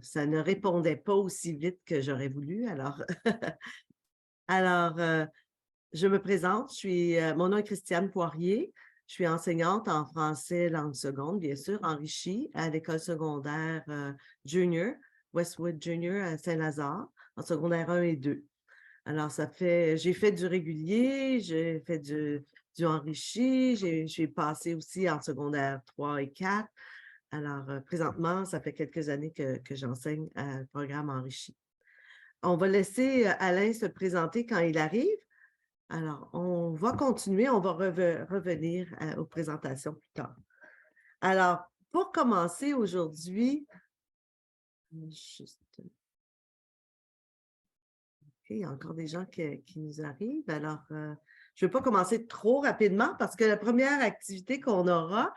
ça ne répondait pas aussi vite que j'aurais voulu. Alors, je me présente. Mon nom est Christiane Poirier. Je suis enseignante en français langue seconde, bien sûr, enrichie à l'école secondaire junior, Westwood Junior à Saint-Lazare, en secondaire 1 et 2. Alors, j'ai fait du régulier, j'ai fait du enrichi, j'ai passé aussi en secondaire 3 et 4. Alors, présentement, ça fait quelques années que j'enseigne à un programme enrichi. On va laisser Alain se présenter quand il arrive. Alors, on va continuer, on va revenir aux présentations plus tard. Alors, pour commencer aujourd'hui, il y a encore des gens qui nous arrivent. Alors, je ne vais pas commencer trop rapidement parce que la première activité qu'on aura,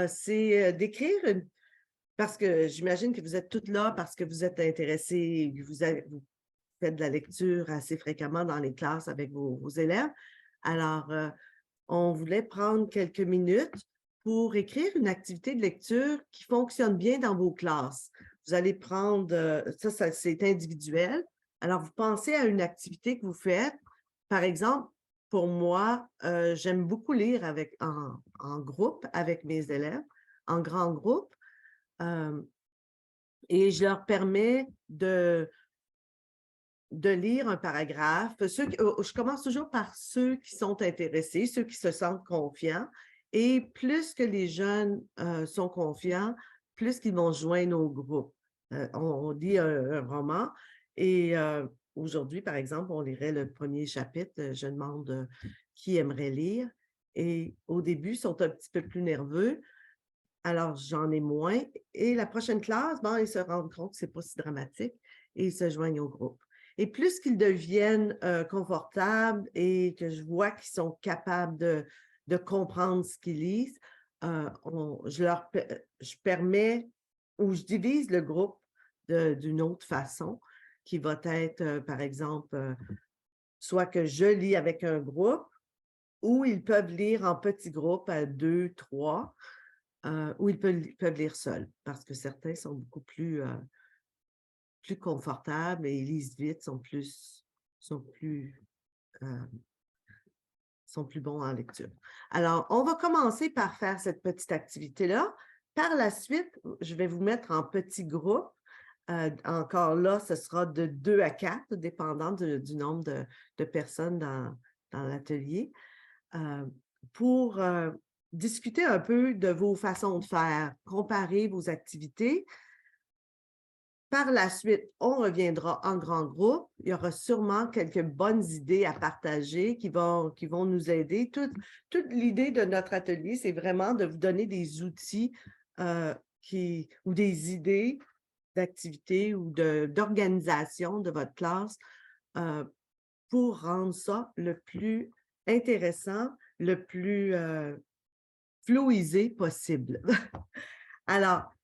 c'est d'écrire parce que j'imagine que vous êtes toutes là parce que vous êtes intéressés, vous faites de la lecture assez fréquemment dans les classes avec vos élèves. Alors, on voulait prendre quelques minutes pour écrire une activité de lecture qui fonctionne bien dans vos classes. Vous allez prendre, ça c'est individuel. Alors, vous pensez à une activité que vous faites. Par exemple, pour moi, j'aime beaucoup lire en groupe avec mes élèves, en grand groupe. Et je leur permets de lire un paragraphe. Je commence toujours par ceux qui sont intéressés, ceux qui se sentent confiants. Et plus que les jeunes sont confiants, plus qu'ils vont joindre au groupe. On lit un roman et aujourd'hui, par exemple, on lirait le premier chapitre. Je demande qui aimerait lire. Et au début, ils sont un petit peu plus nerveux. Alors, j'en ai moins. Et la prochaine classe, ils se rendent compte que ce n'est pas si dramatique et ils se joignent au groupe. Et plus qu'ils deviennent confortables et que je vois qu'ils sont capables de comprendre ce qu'ils lisent, je permets ou je divise le groupe d'une autre façon qui va être, par exemple, soit que je lis avec un groupe ou ils peuvent lire en petits groupes à 2, 3, ou ils peuvent lire seuls parce que certains sont beaucoup plus confortables et ils lisent vite, sont plus bons en lecture. Alors, on va commencer par faire cette petite activité-là. Par la suite, je vais vous mettre en petits groupes. Encore là, ce sera de 2 à 4, dépendant du nombre de personnes dans l'atelier, pour discuter un peu de vos façons de faire, comparer vos activités. Par la suite, on reviendra en grand groupe. Il y aura sûrement quelques bonnes idées à partager qui vont nous aider. Toute l'idée de notre atelier, c'est vraiment de vous donner des outils ou des idées d'activités ou d'organisation de votre classe pour rendre ça le plus intéressant, le plus fluisé possible. Alors,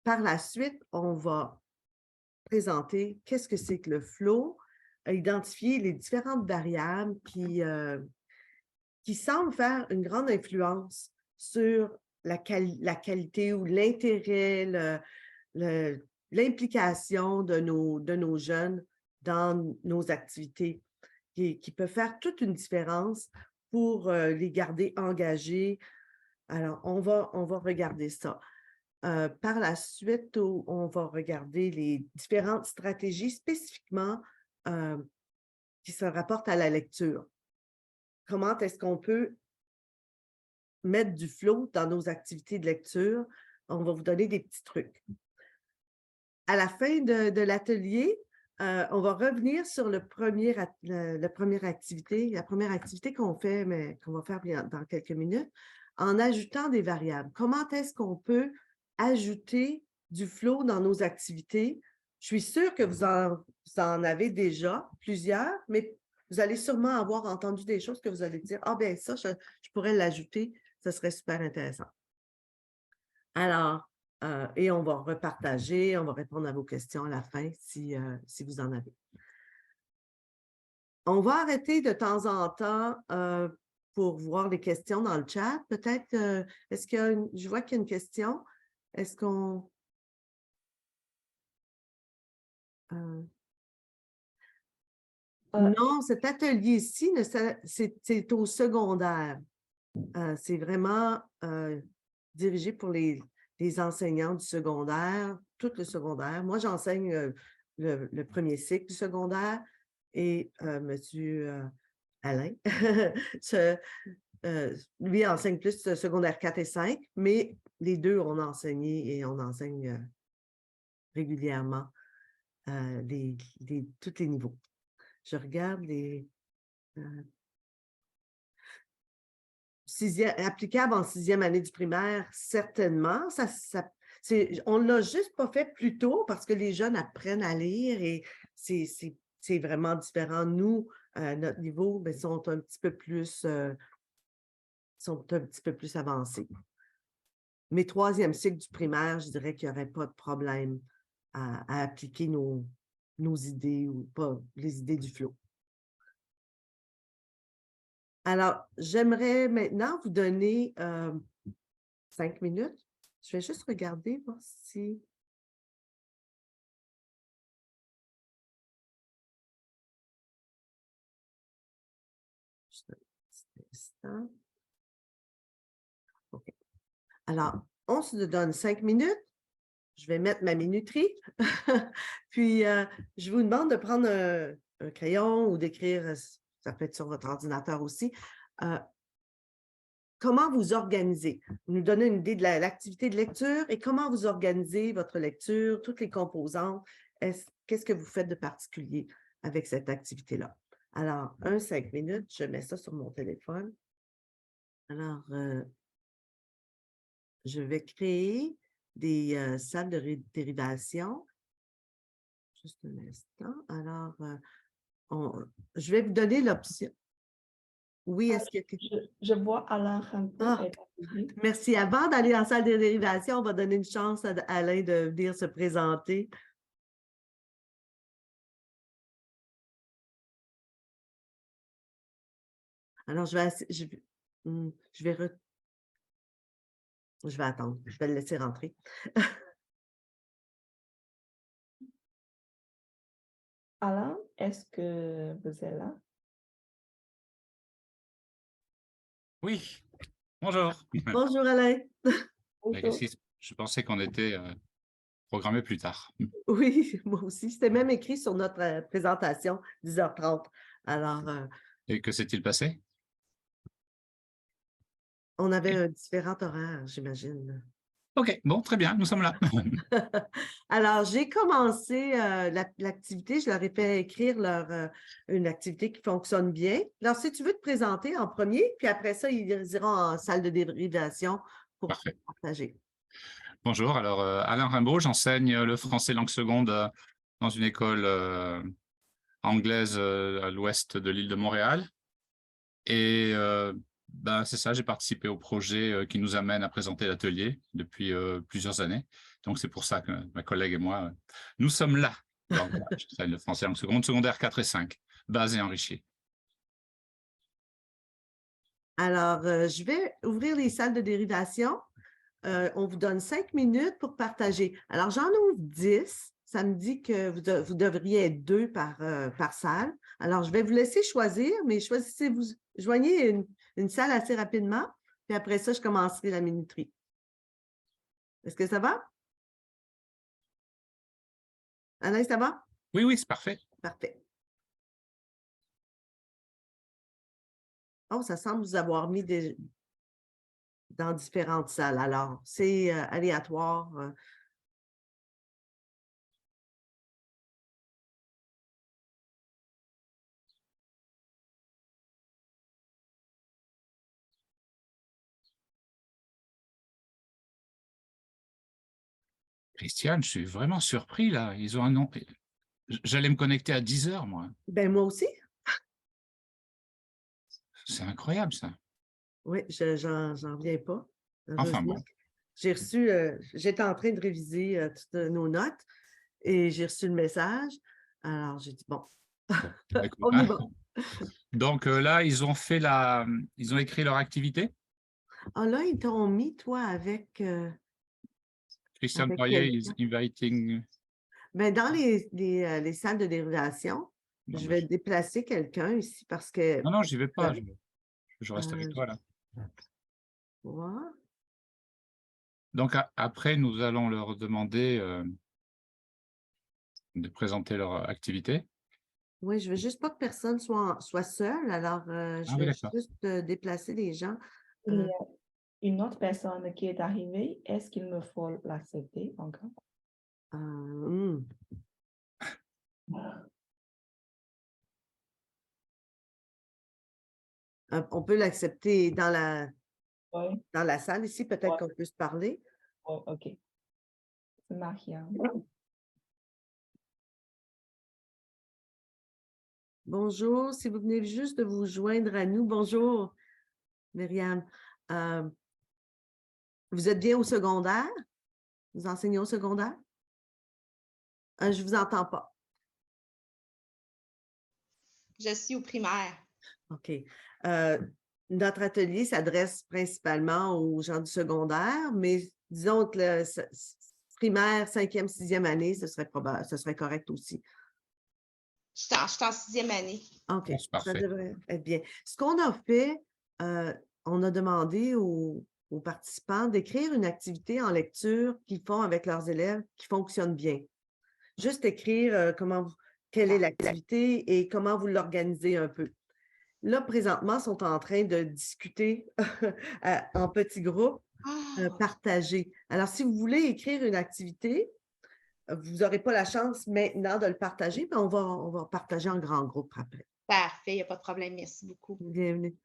par la suite, on va présenter qu'est-ce que c'est que le flow, identifier les différentes variables qui semblent faire une grande influence sur la qualité ou l'intérêt, l'implication de nos jeunes dans nos activités, qui peut faire toute une différence pour les garder engagés. Alors, on va regarder ça. Par la suite, on va regarder les différentes stratégies spécifiquement qui se rapportent à la lecture. Comment est-ce qu'on peut mettre du flow dans nos activités de lecture? On va vous donner des petits trucs. À la fin de l'atelier, on va revenir sur la première activité qu'on fait, mais qu'on va faire dans quelques minutes, en ajoutant des variables. Comment est-ce qu'on peut ajouter du flow dans nos activités? Je suis sûre que vous en avez déjà plusieurs, mais vous allez sûrement avoir entendu des choses que vous allez dire, « Ah, bien ça, je pourrais l'ajouter, ce serait super intéressant. » Alors, et on va repartager, on va répondre à vos questions à la fin si vous en avez. On va arrêter de temps en temps pour voir les questions dans le chat. Peut-être, je vois qu'il y a une question. Est-ce qu'on... euh, non, cet atelier-ci, c'est au secondaire. C'est vraiment dirigé pour les enseignants du secondaire, tout le secondaire. Moi, j'enseigne le premier cycle du secondaire et M. Alain, lui enseigne plus secondaire 4 et 5, mais les deux, on a enseigné et on enseigne régulièrement tous les niveaux. Je regarde les... applicable en 6e année du primaire, certainement. On ne l'a juste pas fait plus tôt parce que les jeunes apprennent à lire et c'est vraiment différent. Nous, à notre niveau, bien, sont un petit peu plus avancés. Mais 3e cycle du primaire, je dirais qu'il n'y aurait pas de problème à appliquer nos idées ou pas les idées du flow. Alors, j'aimerais maintenant vous donner 5 minutes. Je vais juste regarder, voir si... Juste un petit instant. OK. Alors, on se donne 5 minutes. Je vais mettre ma minuterie. Puis, je vous demande de prendre un crayon ou d'écrire, ça peut être sur votre ordinateur aussi, comment vous organisez. Nous donner une idée de l'activité de lecture et comment vous organisez votre lecture, toutes les composantes. Qu'est-ce que vous faites de particulier avec cette activité-là? Alors, 5 minutes, je mets ça sur mon téléphone. Alors, je vais créer des salles de dérivation. Juste un instant. Alors, je vais vous donner l'option. Oui, est-ce que... Je vois Alain Rimbaud. Merci. Avant d'aller en salle de dérivation, on va donner une chance à Alain de venir se présenter. Alors, je vais attendre. Je vais le laisser rentrer. Alain, est-ce que vous êtes là? Oui, bonjour. Bonjour Alain. Bonjour. Je pensais qu'on était programmé plus tard. Oui, moi aussi. C'était même écrit sur notre présentation, 10h30. Alors, Et que s'est-il passé? on avait un différent horaire, j'imagine. OK, bon, très bien, nous sommes là. Alors, j'ai commencé l'activité, je leur ai fait écrire une activité qui fonctionne bien. Alors, si tu veux te présenter en premier, puis après ça, ils iront en salle de dérivation pour partager. Bonjour, alors Alain Rimbaud, j'enseigne le français langue seconde dans une école anglaise à l'ouest de l'île de Montréal. Et c'est ça, j'ai participé au projet qui nous amène à présenter l'atelier depuis plusieurs années. Donc, c'est pour ça que ma collègue et moi, nous sommes là. Donc, voilà, j'enseigne le français langue seconde, secondaire 4 et 5, base et enrichi. Alors, je vais ouvrir les salles de dérivation. On vous donne 5 minutes pour partager. Alors, j'en ouvre 10. Ça me dit que vous devriez être 2 par salle. Alors, je vais vous laisser choisir, mais choisissez-vous. Joignez une salle assez rapidement, puis après ça, je commencerai la minuterie. Est-ce que ça va? Alain, ça va? Oui, oui, c'est parfait. Parfait. Oh, ça semble vous avoir mis dans différentes salles. Alors, c'est aléatoire. Christiane, je suis vraiment surpris là. Ils ont un nom. J'allais me connecter à 10h, moi. Ben, moi aussi. C'est incroyable, ça. Oui, j'en reviens pas. Enfin bon. J'ai reçu, j'étais en train de réviser toutes nos notes et j'ai reçu le message. Alors, j'ai dit, bon, on y va. Donc là, ils ont écrit leur activité? Ah là, ils t'ont mis, toi, avec Christian avec Poirier is quelqu'un. inviting. Mais dans les salles de dérivation, Non, je mais vais déplacer quelqu'un ici parce que non, j'y vais pas. euh, Je reste avec toi là. voir. Donc après, nous allons leur demander de présenter leur activité. Oui, je veux juste pas que personne soit seul, alors je Ah oui, vais d'accord. juste déplacer les gens. Il y a une autre personne qui est arrivée. Est-ce qu'il me faut l'accepter encore? Hmm. On peut l'accepter Oui, dans la salle ici, peut-être Ouais. qu'on peut se parler. oui, OK. C'est Marianne. Bonjour, si vous venez juste de vous joindre à nous, bonjour, Myriam. Vous êtes bien au secondaire? Vous enseignez au secondaire? Je vous entends pas. Je suis au primaire. OK. Notre atelier s'adresse principalement aux gens du secondaire, mais disons que le primaire, 5e, 6e année, ce serait correct aussi. Je suis en 6e année. OK, C'est ça parfait. devrait être bien. Ce qu'on a fait, on a demandé aux participants d'écrire une activité en lecture qu'ils font avec leurs élèves qui fonctionne bien. Juste écrire quelle est l'activité et comment vous l'organisez un peu. Là, présentement, ils sont en train de discuter en petits groupes, partagés. Alors, si vous voulez écrire une activité, vous n'aurez pas la chance maintenant de le partager, mais on va partager en grand groupe après. Parfait, il n'y a pas de problème. Merci beaucoup. Bienvenue.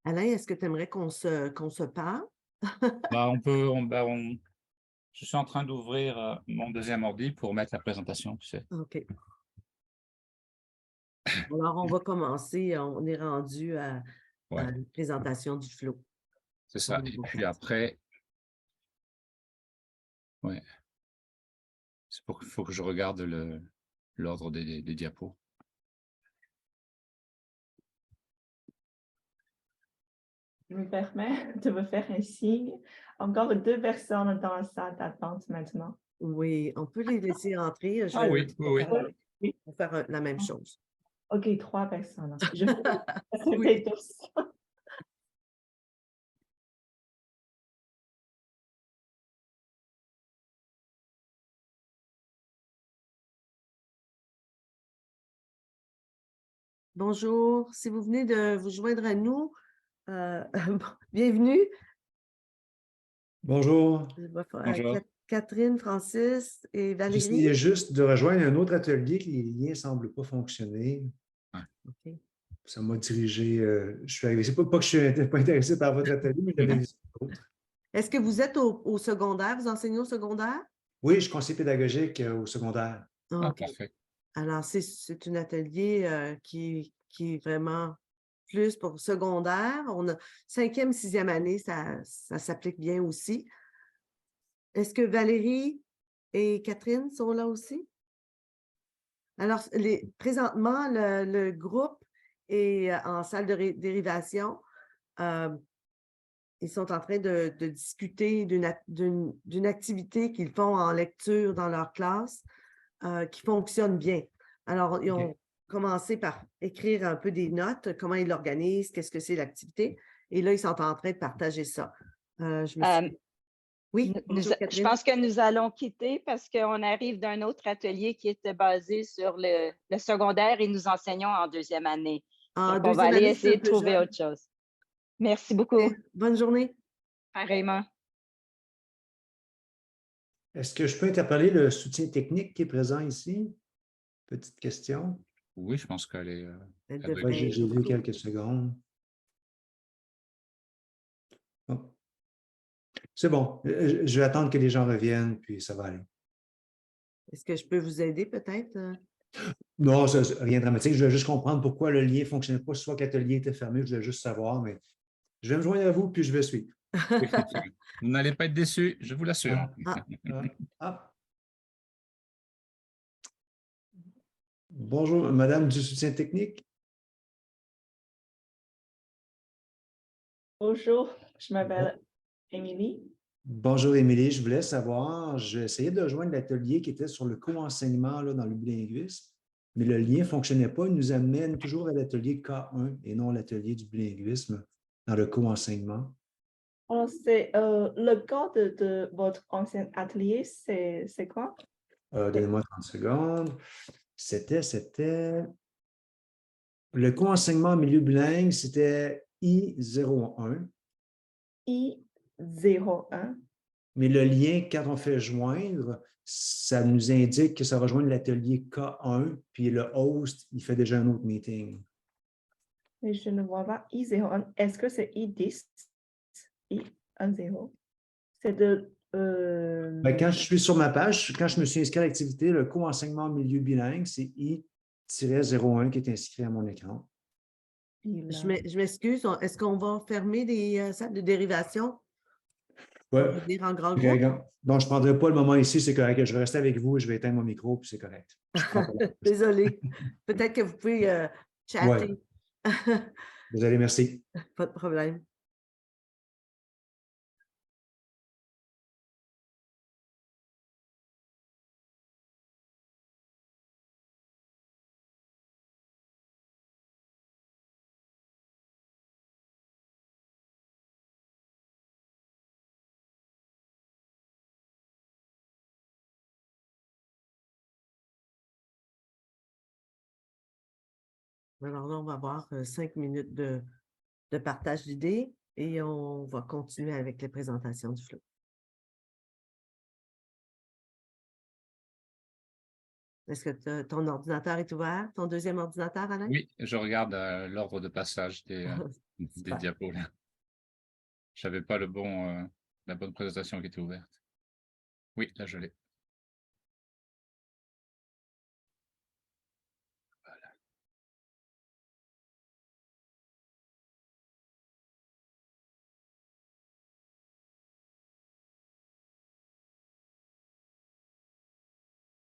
Alain, est-ce que tu aimerais qu'on se parle? Je suis en train d'ouvrir mon deuxième ordi pour mettre la présentation, tu sais. OK. Alors, on va commencer. On est rendu à Ouais. la présentation du flow. C'est ça. Et puis après, ouais. Il faut que je regarde l'ordre des diapos. Je me permets de me faire un signe. Encore 2 personnes dans la salle d'attente maintenant. Oui, on peut les laisser entrer. Ah oui, oui, oui. On va faire la même chose. OK, 3 personnes. Je vais Oui. accepter tous. Bonjour, si vous venez de vous joindre à nous, bienvenue. Bonjour. Bonjour. Catherine, Francis et Valérie. J'essayais juste de rejoindre un autre atelier que les liens ne semblent pas fonctionner. OK. Ça m'a dirigé. Je suis arrivé. C'est pas que je suis pas intéressé par votre atelier, mais j'avais des autres. Est-ce que vous êtes au secondaire? Vous enseignez au secondaire? Oui, je suis conseiller pédagogique au secondaire. Ah, OK. parfait. Alors, c'est un atelier qui est vraiment plus pour secondaire. On a 5e, 6e année, ça s'applique bien aussi. Est-ce que Valérie et Catherine sont là aussi? Alors, présentement, le groupe est en salle de dérivation. Ils sont en train de discuter d'une activité qu'ils font en lecture dans leur classe qui fonctionne bien. Alors, ils ont commencé par écrire un peu des notes, comment ils l'organisent, qu'est-ce que c'est l'activité. Et là, ils sont en train de partager ça. Oui, bonjour, Je Catherine. pense que nous allons quitter parce qu'on arrive d'un autre atelier qui était basé sur le secondaire et nous enseignons en 2e année. En Donc, on va deuxième aller année, c'est un essayer de peu trouver jeune. autre chose. Merci beaucoup. Bonne journée. Pareillement. Est-ce que je peux interpeller le soutien technique qui est présent ici? Petite question. Oui, je pense qu'elle est. Elle doit devrait J'ai être vu au- quelques secondes. Oh. C'est bon. Je vais attendre que les gens reviennent, puis ça va aller. Est-ce que je peux vous aider peut-être? Non, rien de dramatique. Je voulais juste comprendre pourquoi le lien ne fonctionnait pas, soit que l'atelier était fermé. Je voulais juste savoir, mais je vais me joindre à vous, puis je vais suivre. Vous n'allez pas être déçus, je vous l'assure. Ah. Ah. Bonjour, Madame du soutien technique. Bonjour, je m'appelle Émilie. Bonjour, Émilie. Je voulais savoir, j'ai essayé de rejoindre l'atelier qui était sur le co-enseignement là, dans le bilinguisme, mais le lien ne fonctionnait pas. Il nous amène toujours à l'atelier K1 et non à l'atelier du bilinguisme dans le co-enseignement. Alors, c'est le code de votre ancien atelier, c'est quoi? Donnez-moi 30 secondes. C'était le co-enseignement en milieu bilingue, c'était I01. I01. Mais le lien, quand on fait joindre, ça nous indique que ça rejoint l'atelier K1, puis le host, il fait déjà un autre meeting. Mais je ne vois pas I01. Est-ce que c'est I10? I10. C'est de... Quand je suis sur ma page, quand je me suis inscrit à l'activité, le co-enseignement en milieu bilingue, c'est I-01 qui est inscrit à mon écran. Je m'excuse, est-ce qu'on va fermer les salles de dérivation? Oui. On va dire en grand groupe? Donc, je ne prendrai pas le moment ici, c'est correct. Je vais rester avec vous et je vais éteindre mon micro, puis c'est correct. Désolée. Peut-être que vous pouvez chatter. Désolé, merci. Pas de problème. Alors là, on va avoir 5 minutes de partage d'idées et on va continuer avec les présentations du flow. Est-ce que ton ordinateur est ouvert? Ton deuxième ordinateur, Alain? Oui, je regarde l'ordre de passage des Super. diapos. Je n'avais pas la bonne présentation qui était ouverte. Oui, là, je l'ai.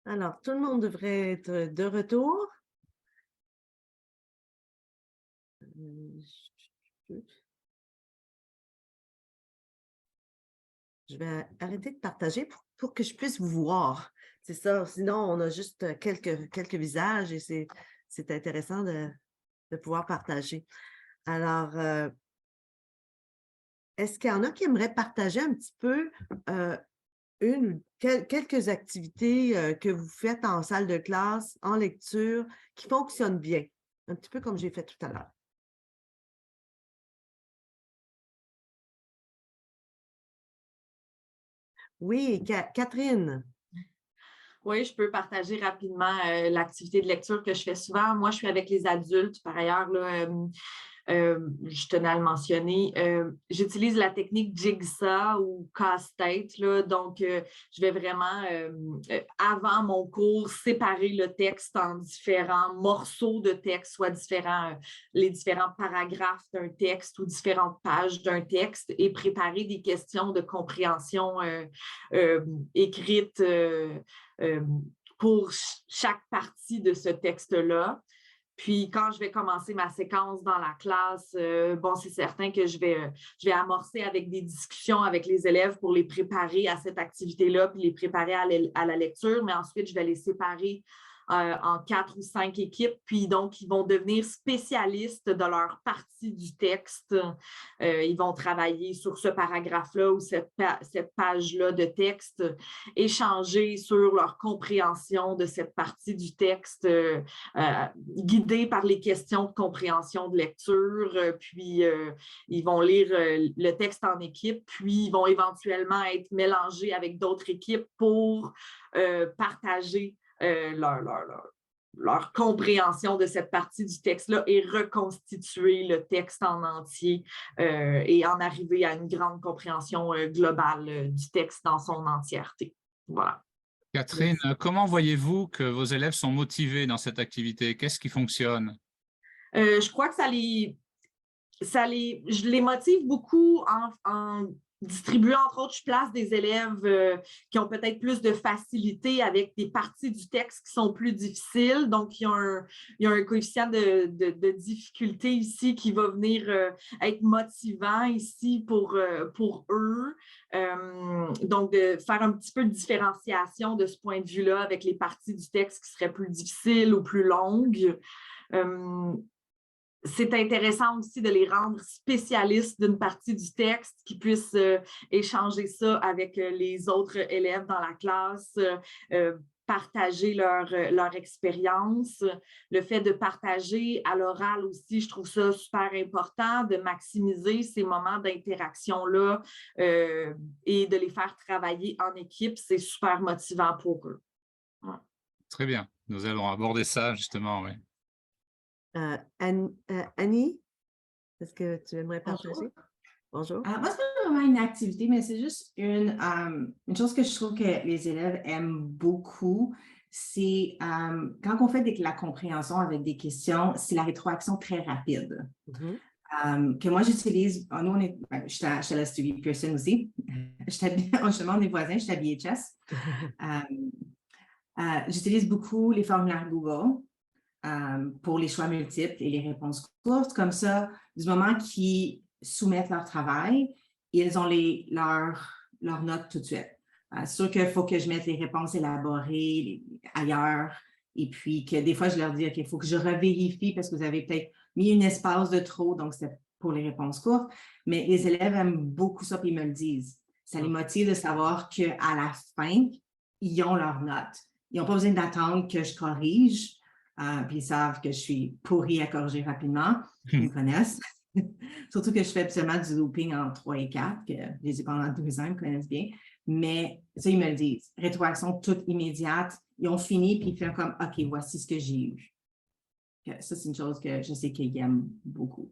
Alors, tout le monde devrait être de retour. Je vais arrêter de partager pour que je puisse vous voir. C'est ça. Sinon, on a juste quelques visages et c'est intéressant de pouvoir partager. Alors, est-ce qu'il y en a qui aimeraient partager un petit peu quelques activités que vous faites en salle de classe, en lecture, qui fonctionnent bien? Un petit peu comme j'ai fait tout à l'heure. Oui, Catherine. Oui, je peux partager rapidement l'activité de lecture que je fais souvent. Moi, je suis avec les adultes. Par ailleurs, là, je tenais à le mentionner. J'utilise la technique Jigsaw ou casse-tête. Donc, je vais vraiment, avant mon cours, séparer le texte en différents morceaux de texte, soit les différents paragraphes d'un texte ou différentes pages d'un texte et préparer des questions de compréhension écrites pour chaque partie de ce texte-là. Puis, quand je vais commencer ma séquence dans la classe, bon, c'est certain que je vais amorcer avec des discussions avec les élèves pour les préparer à cette activité-là, puis les préparer à la lecture, mais ensuite, je vais les séparer en 4 ou 5 équipes, puis donc, ils vont devenir spécialistes de leur partie du texte. Ils vont travailler sur ce paragraphe-là ou cette page-là de texte, échanger sur leur compréhension de cette partie du texte, guidés par les questions de compréhension de lecture, puis ils vont lire le texte en équipe, puis ils vont éventuellement être mélangés avec d'autres équipes pour partager leur compréhension de cette partie du texte-là et reconstituer le texte en entier et en arriver à une grande compréhension globale du texte dans son entièreté. Voilà. Catherine, comment voyez-vous que vos élèves sont motivés dans cette activité? Qu'est-ce qui fonctionne? Je crois que je les motive beaucoup en distribuer, entre autres, je place des élèves qui ont peut-être plus de facilité avec des parties du texte qui sont plus difficiles. Donc, il y a un coefficient de difficulté ici qui va venir être motivant ici pour eux. Donc, de faire un petit peu de différenciation de ce point de vue-là avec les parties du texte qui seraient plus difficiles ou plus longues. C'est intéressant aussi de les rendre spécialistes d'une partie du texte, qui puissent échanger ça avec les autres élèves dans la classe, partager leur expérience. Le fait de partager à l'oral aussi, je trouve ça super important, de maximiser ces moments d'interaction-là et de les faire travailler en équipe, c'est super motivant pour eux. Ouais. Très bien. Nous allons aborder ça justement, oui. Annie, est-ce que tu aimerais partager? Bonjour. Bonjour. Moi, c'est pas vraiment une activité, mais c'est juste une chose que je trouve que les élèves aiment beaucoup. C'est quand on fait de la compréhension avec des questions, c'est la rétroaction très rapide. Que moi, j'utilise. Nous, j'étais à la Stevie Pearson aussi. Justement, on est voisins, j'étais à BHS. J'utilise beaucoup les formulaires Google. Pour les choix multiples et les réponses courtes. Comme ça, du moment qu'ils soumettent leur travail, ils ont leurs notes tout de suite. C'est sûr qu'il faut que je mette les réponses élaborées ailleurs et puis que des fois, je leur dis, OK, il faut que je revérifie parce que vous avez peut-être mis une espace de trop, donc c'est pour les réponses courtes. Mais les élèves aiment beaucoup ça, puis ils me le disent. Ça les motive de savoir qu'à la fin, ils ont leurs notes. Ils n'ont pas besoin d'attendre que je corrige. Puis ils savent que je suis pourrie à corriger rapidement. Ils me connaissent. Surtout que je fais absolument du looping en 3 et 4, que je les ai pendant 2 ans, ils me connaissent bien. Mais ça, ils me le disent. Rétroaction toute immédiate. Ils ont fini, puis ils font comme, OK, voici ce que j'ai eu. Ça, c'est une chose que je sais qu'ils aiment beaucoup.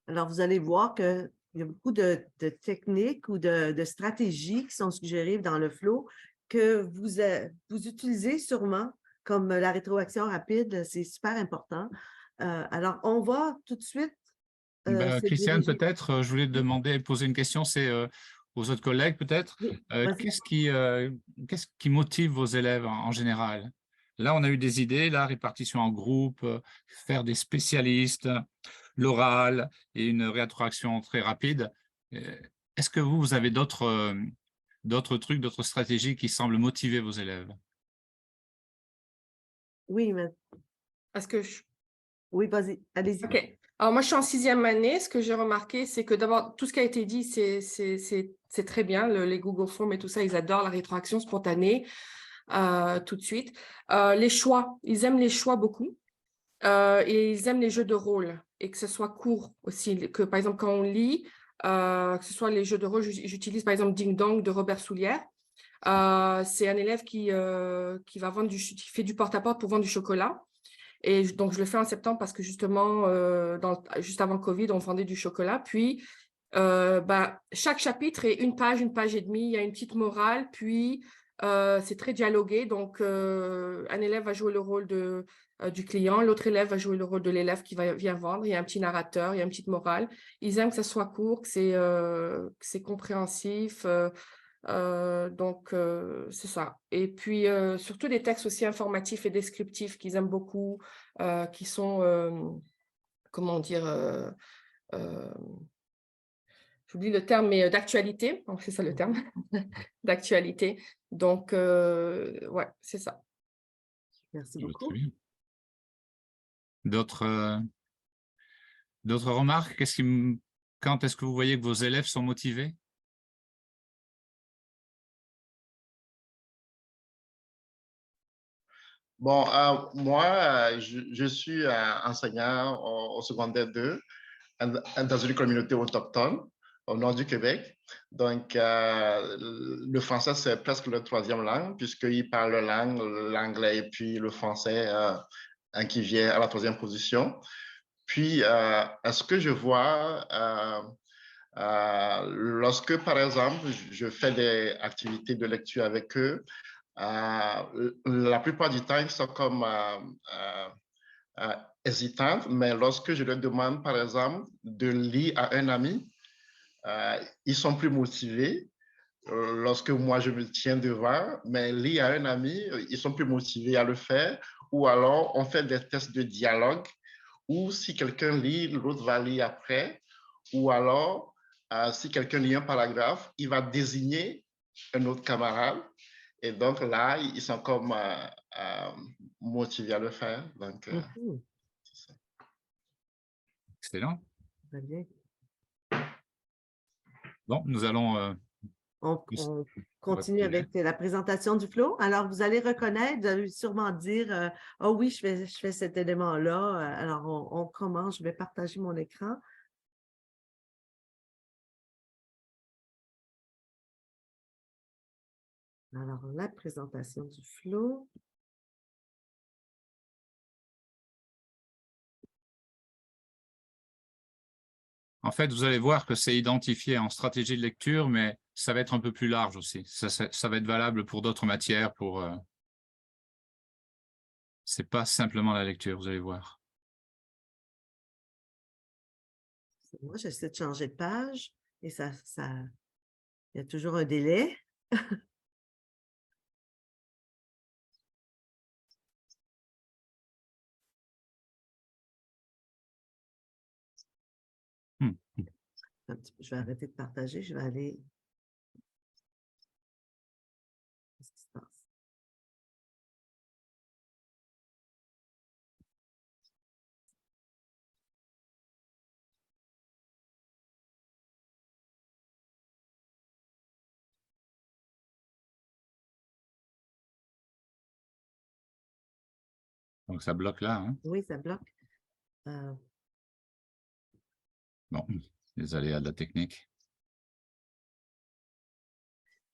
Alors, vous allez voir qu'il y a beaucoup de techniques ou de stratégies qui sont suggérées dans le flow que vous utilisez sûrement. Comme la rétroaction rapide, c'est super important. Alors, on va tout de suite. Christiane, peut-être, je voulais te demander, poser une question, c'est aux autres collègues peut-être. Oui, Qu'est-ce qui motive vos élèves en général? Là, on a eu des idées, la répartition en groupe, faire des spécialistes, l'oral et une rétroaction très rapide. Est-ce que vous avez d'autres trucs, d'autres stratégies qui semblent motiver vos élèves? Oui, mais... Est-ce que je... Oui, vas-y, allez-y. OK. Alors, moi, je suis en 6e année. Ce que j'ai remarqué, c'est que d'abord, tout ce qui a été dit, c'est très bien. Les Google Forms et tout ça, ils adorent la rétroaction spontanée tout de suite. Les choix, ils aiment les choix beaucoup. Et ils aiment les jeux de rôle et que ce soit court aussi. Que, par exemple, quand on lit, que ce soit les jeux de rôle, j'utilise par exemple Ding Dong de Robert Soulière. C'est un élève qui fait du porte-à-porte pour vendre du chocolat. Et donc, je le fais en septembre parce que justement, juste avant Covid, on vendait du chocolat. Puis, chaque chapitre est une page et demie. Il y a une petite morale. Puis, c'est très dialogué. Donc, un élève va jouer le rôle du client. L'autre élève va jouer le rôle de l'élève qui vient vendre. Il y a un petit narrateur, il y a une petite morale. Ils aiment que ça soit court, que c'est compréhensif. Donc, c'est ça. Et puis, surtout des textes aussi informatifs et descriptifs qu'ils aiment beaucoup, qui sont, comment dire, j'oublie le terme, mais d'actualité. Donc, c'est ça le terme, d'actualité. Donc, ouais, c'est ça. Merci beaucoup. D'autres remarques? Quand est-ce que vous voyez que vos élèves sont motivés? Bon, moi, je suis enseignant au secondaire 2 dans une communauté autochtone au nord du Québec. Donc, le français, c'est presque leur 3e langue, puisqu'ils parlent l'anglais et puis le français qui vient à la 3e position. Puis, ce que je vois, lorsque, par exemple, je fais des activités de lecture avec eux, la plupart du temps, ils sont comme hésitants, mais lorsque je leur demande, par exemple, de lire à un ami, ils sont plus motivés lorsque moi je me tiens devant, mais lire à un ami, ils sont plus motivés à le faire, ou alors on fait des tests de dialogue, ou si quelqu'un lit, l'autre va lire après, ou alors si quelqu'un lit un paragraphe, il va désigner un autre camarade, et donc là, ils sont comme motivés à le faire. Donc, c'est ça. Excellent. Très bien. Bon, nous allons... On continue avec la présentation du flow. Alors, vous allez reconnaître, vous allez sûrement dire « Oh oui, je fais cet élément-là. » Alors, on commence. Je vais partager mon écran. Alors, la présentation du flow. En fait, vous allez voir que c'est identifié en stratégie de lecture, mais ça va être un peu plus large aussi. Ça va être valable pour d'autres matières. C'est pas simplement la lecture, vous allez voir. Moi, j'essaie de changer de page et il y a toujours un délai. Je vais arrêter de partager. Je vais aller... Qu'est-ce qui se passe? Donc, ça bloque là. Hein? Oui, ça bloque. Bon, les aléas de la technique.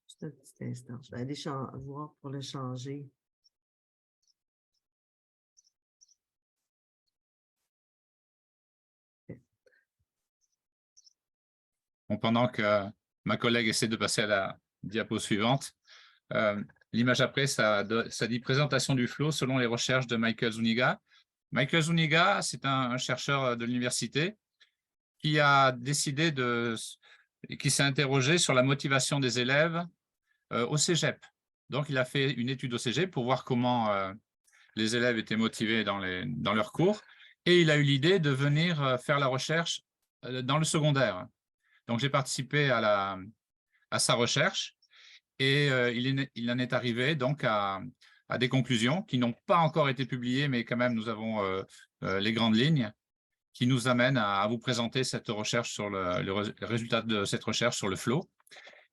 Juste un petit instant. Je vais aller voir pour le changer. Bon, pendant que ma collègue essaie de passer à la diapo suivante, l'image après, ça dit présentation du flow selon les recherches de Michael Zuniga. Michael Zuniga, c'est un chercheur de l'université qui a décidé qui s'est interrogé sur la motivation des élèves au cégep. Donc, il a fait une étude au cégep pour voir comment les élèves étaient motivés dans leurs cours. Et il a eu l'idée de venir faire la recherche dans le secondaire. Donc, j'ai participé à sa recherche et il en est arrivé donc à des conclusions qui n'ont pas encore été publiées, mais quand même, nous avons les grandes lignes qui nous amènent à vous présenter cette recherche sur le résultat de cette recherche sur le flow.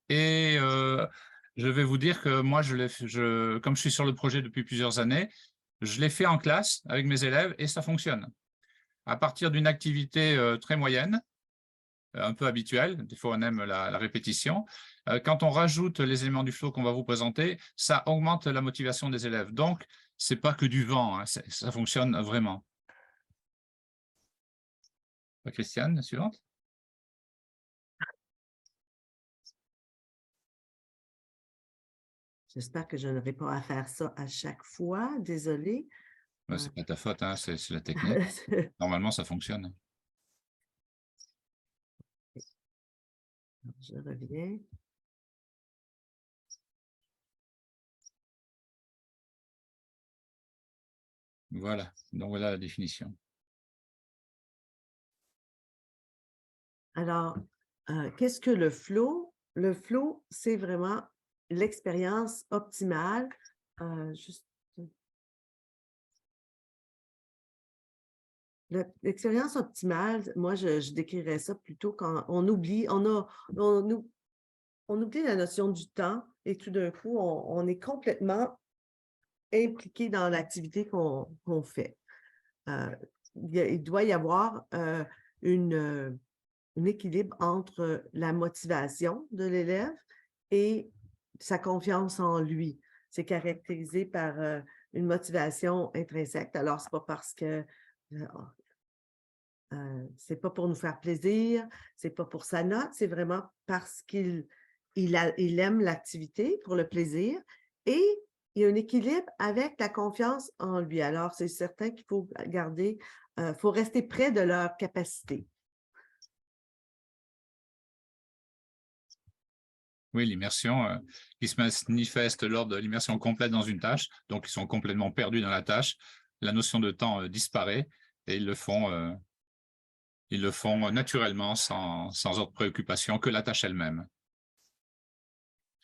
Et je vais vous dire que moi, comme je suis sur le projet depuis plusieurs années, je l'ai fait en classe avec mes élèves et ça fonctionne. À partir d'une activité très moyenne, un peu habituelle, des fois on aime la répétition, quand on rajoute les éléments du flow qu'on va vous présenter, ça augmente la motivation des élèves. Donc, ce n'est pas que du vent, hein, ça fonctionne vraiment. Christiane, la suivante. J'espère que je n'aurai pas à faire ça à chaque fois. Désolée. Ce n'est pas ta faute, hein, c'est la technique. Normalement, ça fonctionne. Je reviens. Voilà, donc voilà la définition. Alors, qu'est-ce que le flow? Le flow, c'est vraiment l'expérience optimale. L'expérience optimale, moi, je décrirais ça plutôt quand on oublie, on oublie la notion du temps et tout d'un coup, on est complètement impliqué dans l'activité qu'on fait. Il doit y avoir un équilibre entre la motivation de l'élève et sa confiance en lui. C'est caractérisé par une motivation intrinsèque. Alors, ce n'est pas parce que c'est pas pour nous faire plaisir, c'est pas pour sa note, c'est vraiment parce qu'il aime l'activité pour le plaisir et il y a un équilibre avec la confiance en lui. Alors, c'est certain qu'il faut garder, faut rester près de leur capacité. Oui, l'immersion qui se manifeste lors de l'immersion complète dans une tâche. Donc, ils sont complètement perdus dans la tâche. La notion de temps disparaît et ils le font naturellement, sans autre préoccupation que la tâche elle-même.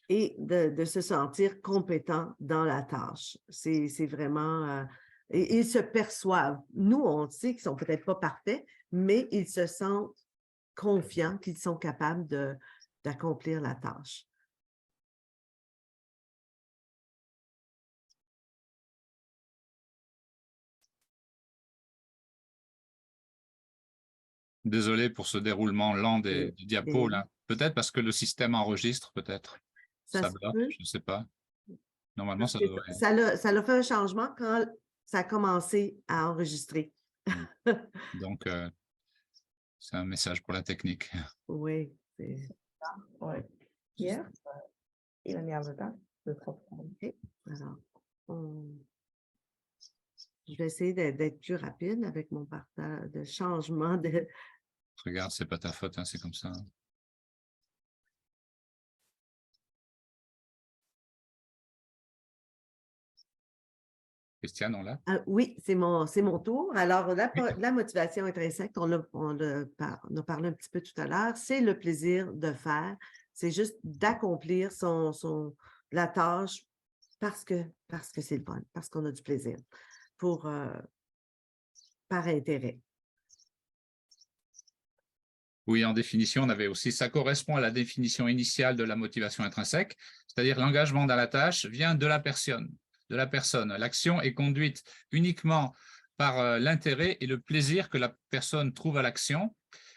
Et de se sentir compétent dans la tâche. C'est vraiment... et ils se perçoivent. Nous, on sait qu'ils ne sont peut-être pas parfaits, mais ils se sentent confiants qu'ils sont capables d'accomplir la tâche. Désolé pour ce déroulement lent des diapos, là. Peut-être parce que le système enregistre, peut-être. Ça bloque, peut. je ne sais pas. Normalement, ça Parce devrait. que ça a fait un changement quand ça a commencé à enregistrer. Donc, c'est un message pour la technique. Oui. Oui. Hier, il a mis en retard. OK. Alors, je vais essayer d'être plus rapide avec mon partage de changement de... Regarde, c'est pas ta faute, hein, c'est comme ça. Christiane, on l'a? Oui, c'est mon tour. Alors, la motivation intrinsèque, on a parlé un petit peu tout à l'heure, c'est le plaisir de faire. C'est juste d'accomplir la tâche parce que c'est le fun, parce qu'on a du plaisir, par intérêt. Oui, en définition, on avait aussi, ça correspond à la définition initiale de la motivation intrinsèque, c'est-à-dire l'engagement dans la tâche vient de la personne. L'action est conduite uniquement par l'intérêt et le plaisir que la personne trouve à l'action,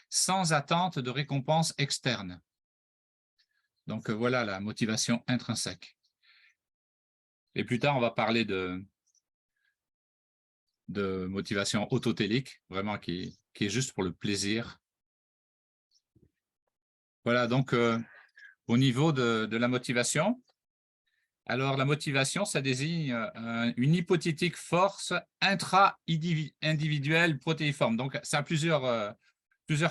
sans attente de récompense externe. Donc voilà la motivation intrinsèque. Et plus tard, on va parler de motivation autotélique, vraiment qui est juste pour le plaisir. Voilà, donc au niveau de la motivation, alors la motivation, ça désigne une hypothétique force intra-individuelle protéiforme. Donc, ça a plusieurs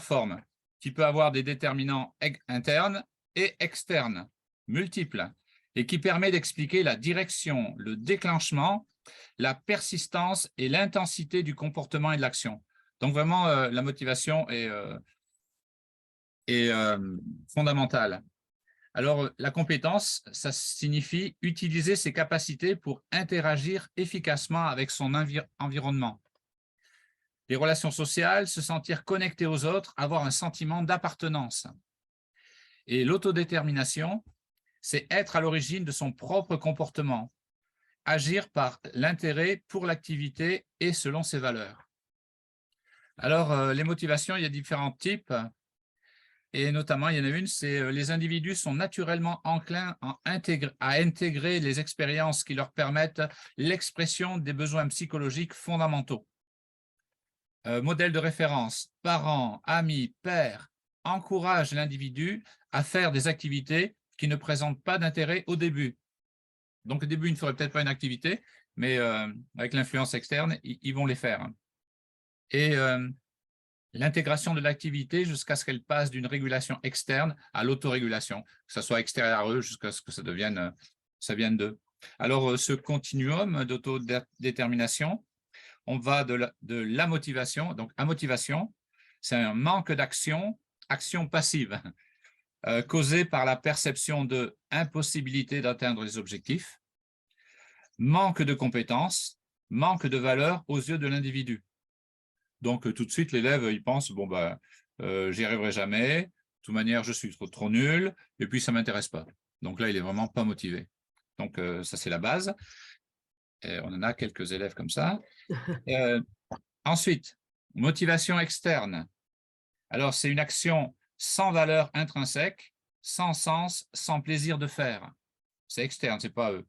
formes, qui peut avoir des déterminants internes et externes, multiples, et qui permet d'expliquer la direction, le déclenchement, la persistance et l'intensité du comportement et de l'action. Donc, vraiment, la motivation est fondamentale. Alors, la compétence, ça signifie utiliser ses capacités pour interagir efficacement avec son environnement. Les relations sociales, se sentir connecté aux autres, avoir un sentiment d'appartenance. Et l'autodétermination, c'est être à l'origine de son propre comportement, agir par l'intérêt pour l'activité et selon ses valeurs. Alors, les motivations, il y a différents types. Et notamment, il y en a une, c'est les individus sont naturellement enclins à intégrer les expériences qui leur permettent l'expression des besoins psychologiques fondamentaux. Modèle de référence, parents, amis, pères encouragent l'individu à faire des activités qui ne présentent pas d'intérêt au début. Donc, au début, ils ne feraient peut-être pas une activité, mais avec l'influence externe, ils vont les faire. Et l'intégration de l'activité jusqu'à ce qu'elle passe d'une régulation externe à l'autorégulation, que ce soit extérieur à eux jusqu'à ce que ça vienne d'eux. Alors, ce continuum d'autodétermination, on va de la motivation, donc à motivation, c'est un manque d'action, action passive, causée par la perception de impossibilité d'atteindre les objectifs, manque de compétences, manque de valeur aux yeux de l'individu. Donc, tout de suite, l'élève, il pense, bon, j'y arriverai jamais, de toute manière, je suis trop nul, et puis ça ne m'intéresse pas. Donc là, il n'est vraiment pas motivé. Donc, ça, c'est la base. Et on en a quelques élèves comme ça. Ensuite, motivation externe. Alors, c'est une action sans valeur intrinsèque, sans sens, sans plaisir de faire. C'est externe, ce n'est pas eux.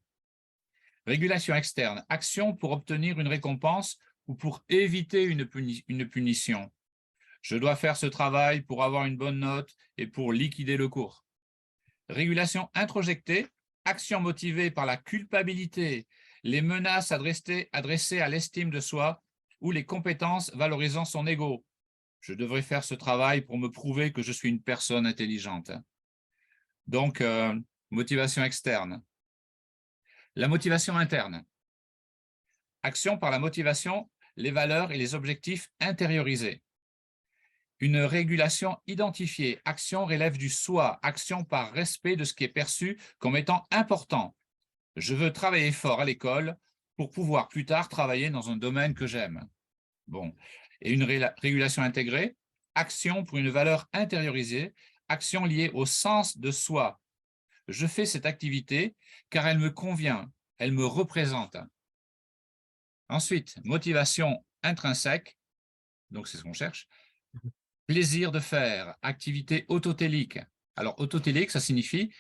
Régulation externe, action pour obtenir une récompense ou pour éviter une punition. Je dois faire ce travail pour avoir une bonne note et pour liquider le cours. Régulation introjectée, action motivée par la culpabilité, les menaces adressées à l'estime de soi ou les compétences valorisant son ego. Je devrais faire ce travail pour me prouver que je suis une personne intelligente. Donc, motivation externe. La motivation interne. Action par la motivation, les valeurs et les objectifs intériorisés. Une régulation identifiée. Action relève du soi. Action par respect de ce qui est perçu comme étant important. Je veux travailler fort à l'école pour pouvoir plus tard travailler dans un domaine que j'aime. Bon. Et une régulation intégrée. Action pour une valeur intériorisée. Action liée au sens de soi. Je fais cette activité car elle me convient, elle me représente. Ensuite, motivation intrinsèque, donc c'est ce qu'on cherche. Plaisir de faire, activité autotélique. Alors, autotélique, ça signifie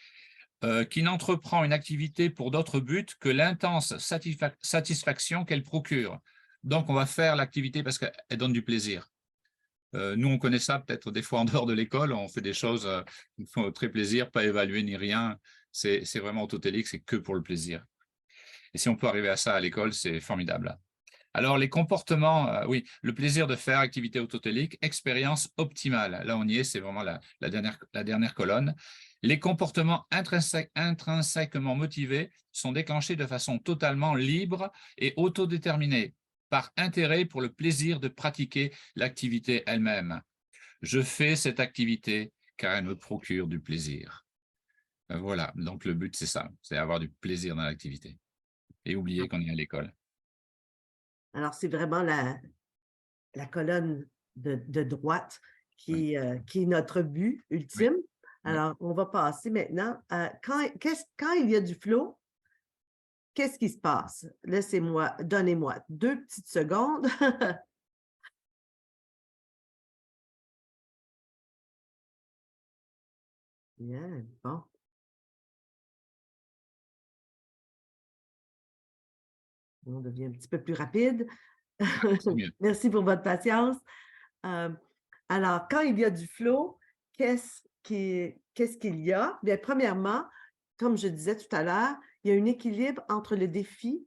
qui n'entreprend une activité pour d'autres buts que l'intense satisfaction qu'elle procure. Donc, on va faire l'activité parce qu'elle donne du plaisir. Nous, on connaît ça peut-être des fois en dehors de l'école, on fait des choses qui nous font très plaisir, pas évaluer ni rien. C'est vraiment autotélique, c'est que pour le plaisir. Et si on peut arriver à ça à l'école, c'est formidable. Alors, les comportements, oui, le plaisir de faire, activité autotélique, expérience optimale. Là, on y est, c'est vraiment la dernière colonne. Les comportements intrinsèquement motivés sont déclenchés de façon totalement libre et autodéterminée, par intérêt pour le plaisir de pratiquer l'activité elle-même. Je fais cette activité car elle me procure du plaisir. Voilà, donc le but, c'est ça, c'est avoir du plaisir dans l'activité. Et oublier qu'on est à l'école. Alors, c'est vraiment la colonne de droite qui est notre but ultime. Oui. Alors, on va passer maintenant à quand il y a du flow, qu'est-ce qui se passe? Donnez-moi 2 petites secondes. Bien, bon. On devient un petit peu plus rapide. Merci pour votre patience. Alors, quand il y a du flow, qu'est-ce qu'il y a? Bien, premièrement, comme je disais tout à l'heure, il y a un équilibre entre le défi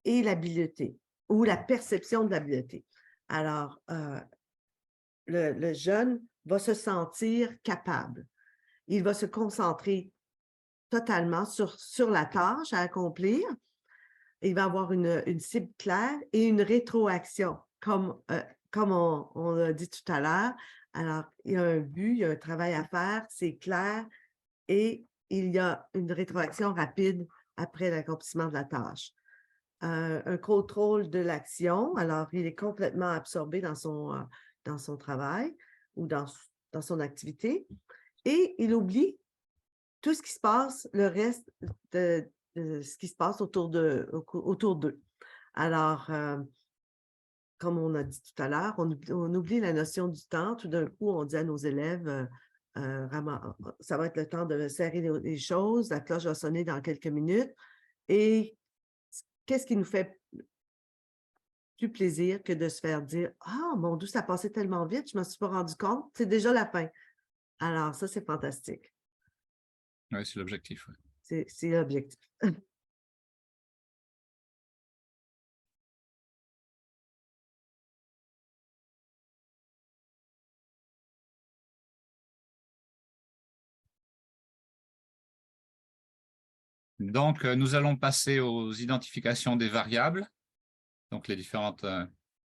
et l'habileté ou la perception de l'habileté. Alors, le jeune va se sentir capable. Il va se concentrer totalement sur la tâche à accomplir. Il va avoir une cible claire et une rétroaction, comme on l'a dit tout à l'heure. Alors, il y a un but, il y a un travail à faire, c'est clair, et il y a une rétroaction rapide après l'accomplissement de la tâche. Un contrôle de l'action, alors il est complètement absorbé dans son travail ou dans son activité, et il oublie tout ce qui se passe, le reste de ce qui se passe autour d'eux. Alors, comme on a dit tout à l'heure, on oublie la notion du temps. Tout d'un coup, on dit à nos élèves, ça va être le temps de serrer les choses, la cloche va sonner dans quelques minutes. Et qu'est-ce qui nous fait plus plaisir que de se faire dire « Ah, mon Dieu, ça passait tellement vite, je ne me suis pas rendu compte, c'est déjà la fin. » Alors, ça, c'est fantastique. Oui, c'est l'objectif. Ouais. C'est l'objectif. Donc, nous allons passer aux identifications des variables, donc les différentes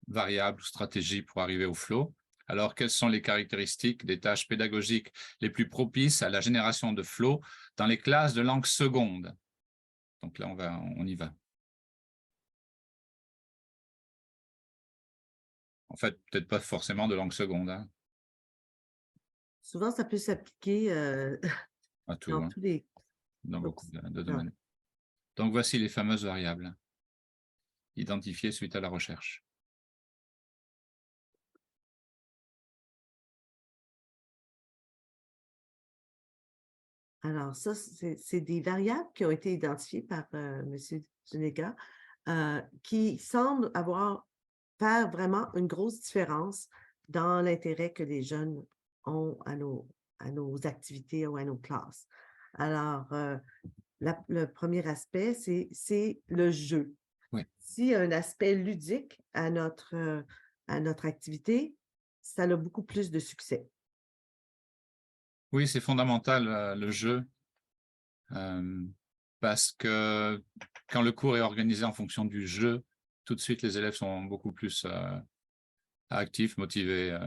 variables ou stratégies pour arriver au flow. Alors, quelles sont les caractéristiques des tâches pédagogiques les plus propices à la génération de flow dans les classes de langue seconde? Donc là, on y va. En fait, peut-être pas forcément de langue seconde. Hein. Souvent, ça peut s'appliquer À tout, dans hein. tous les... Dans beaucoup de domaines. Donc, voici les fameuses variables identifiées suite à la recherche. Alors, ça, c'est des variables qui ont été identifiées par M. Zuniga qui semblent faire vraiment une grosse différence dans l'intérêt que les jeunes ont à nos activités ou à nos classes. Alors, le premier aspect, c'est le jeu. Oui. S'il y a un aspect ludique à notre activité, ça a beaucoup plus de succès. Oui, c'est fondamental, le jeu, parce que quand le cours est organisé en fonction du jeu, tout de suite, les élèves sont beaucoup plus actifs, motivés,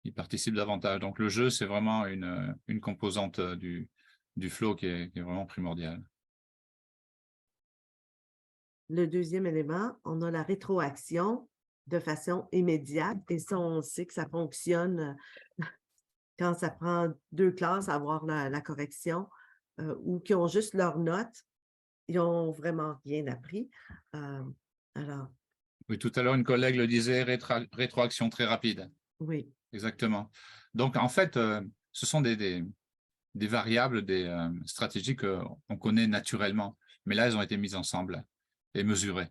ils participent davantage. Donc, le jeu, c'est vraiment une composante du flow qui est vraiment primordiale. Le deuxième élément, on a la rétroaction de façon immédiate. Et ça, on sait que ça fonctionne quand ça prend 2 classes à avoir la correction ou qui ont juste leurs notes. Ils n'ont vraiment rien appris. Alors, Oui, tout à l'heure, une collègue le disait, rétroaction très rapide. oui. Exactement. Donc, en fait, ce sont des variables, des stratégies qu'on connaît naturellement, mais là, elles ont été mises ensemble et mesurées.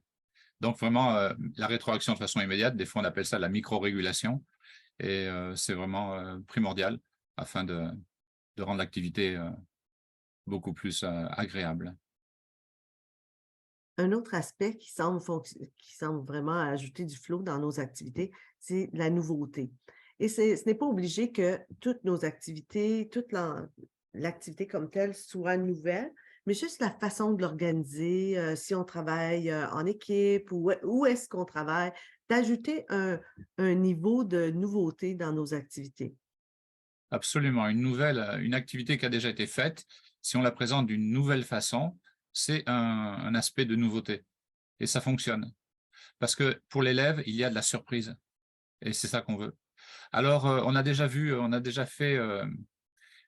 Donc, vraiment, la rétroaction de façon immédiate, des fois, on appelle ça la micro-régulation, et c'est vraiment primordial afin de rendre l'activité beaucoup plus agréable. Un autre aspect qui semble vraiment ajouter du flow dans nos activités, c'est la nouveauté. Et ce n'est pas obligé que toutes nos activités, toute l'activité comme telle soit nouvelle, mais juste la façon de l'organiser, si on travaille en équipe ou où est-ce qu'on travaille, d'ajouter un niveau de nouveauté dans nos activités. Absolument. Une activité qui a déjà été faite, si on la présente d'une nouvelle façon, c'est un aspect de nouveauté. Et ça fonctionne. Parce que pour l'élève, il y a de la surprise. Et c'est ça qu'on veut. Alors, on a déjà fait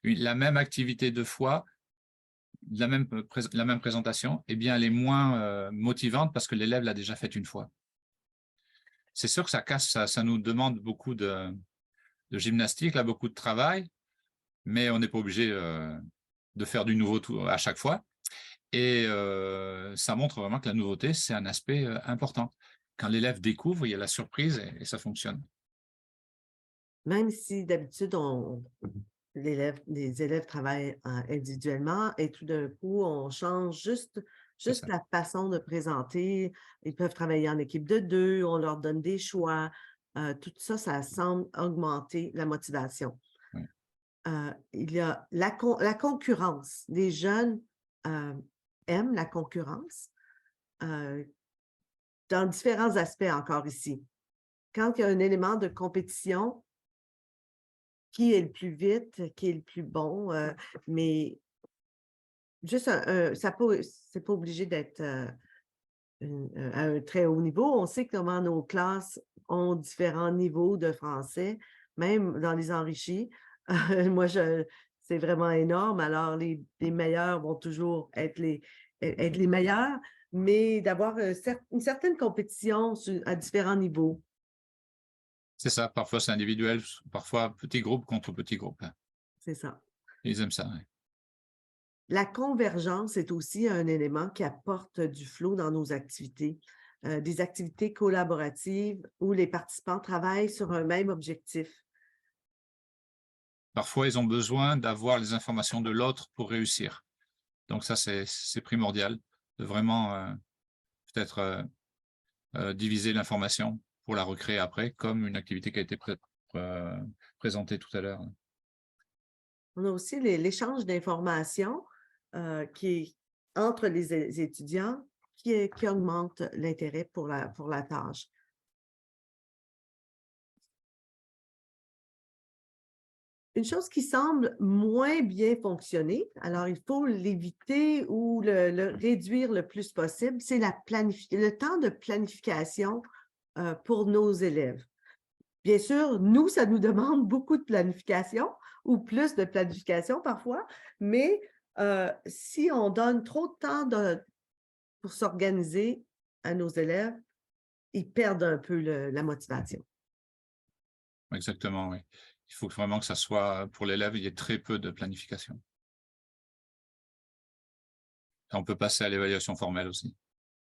la même activité 2 fois, la même présentation. Eh bien, elle est moins motivante parce que l'élève l'a déjà faite une fois. C'est sûr que ça nous demande beaucoup de gymnastique, là, beaucoup de travail, mais on n'est pas obligé de faire du nouveau à chaque fois. Et ça montre vraiment que la nouveauté, c'est un aspect important. Quand l'élève découvre, il y a la surprise et ça fonctionne. Même si d'habitude, les élèves travaillent individuellement et tout d'un coup, on change juste la façon de présenter. Ils peuvent travailler en équipe de 2, on leur donne des choix. Tout ça, ça semble augmenter la motivation. Oui. Il y a la concurrence. Les jeunes aiment la concurrence dans différents aspects encore ici. Quand il y a un élément de compétition, qui est le plus vite, qui est le plus bon, mais juste c'est pas obligé d'être à un très haut niveau. On sait comment nos classes ont différents niveaux de français, même dans les enrichis. Moi, c'est vraiment énorme. Alors, les meilleurs vont toujours être les meilleurs, mais d'avoir une certaine compétition à différents niveaux. C'est ça, parfois c'est individuel, parfois petit groupe contre petit groupe. C'est ça. Ils aiment ça, oui. La convergence est aussi un élément qui apporte du flow dans nos activités. Des activités collaboratives où les participants travaillent sur un même objectif. Parfois, ils ont besoin d'avoir les informations de l'autre pour réussir. Donc ça, c'est primordial de vraiment peut-être diviser l'information pour la recréer après, comme une activité qui a été présentée tout à l'heure. On a aussi l'échange d'informations entre les étudiants qui augmente l'intérêt pour la tâche. Une chose qui semble moins bien fonctionner, alors il faut l'éviter ou le réduire le plus possible, c'est le temps de planification pour nos élèves. Bien sûr, nous, ça nous demande beaucoup de planification ou plus de planification parfois, mais si on donne trop de temps pour s'organiser à nos élèves, ils perdent un peu la motivation. Exactement, oui. Il faut vraiment que ça soit, pour l'élève, il y ait très peu de planification. Et on peut passer à l'évaluation formelle aussi.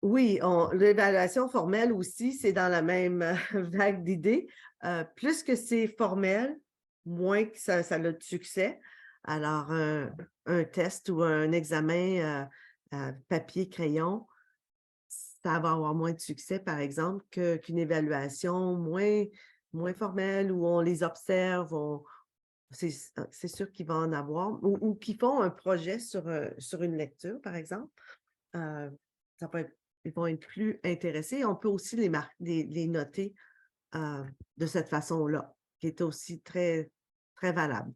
Oui, l'évaluation formelle aussi, c'est dans la même vague d'idées. Plus que c'est formel, moins que ça a de succès. Alors, un test ou un examen papier-crayon, ça va avoir moins de succès, par exemple, qu'une évaluation moins formelle où on les observe, c'est sûr qu'il va en avoir, ou qui font un projet sur une lecture, par exemple. Ça peut être, ils vont être plus intéressés. On peut aussi les noter de cette façon-là, qui est aussi très, très valable.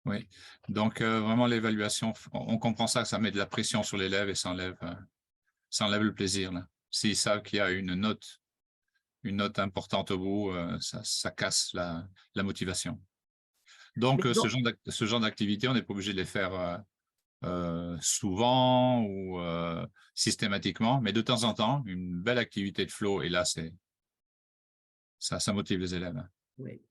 Oui, donc vraiment l'évaluation, on comprend ça, ça met de la pression sur l'élève et ça enlève le plaisir, là. S'ils savent qu'il y a une note importante au bout, ça casse la motivation. Donc, Mais ce genre d'activité, on n'est pas obligé de les faire souvent ou systématiquement, mais de temps en temps, une belle activité de flow, et là, ça motive les élèves. Oui.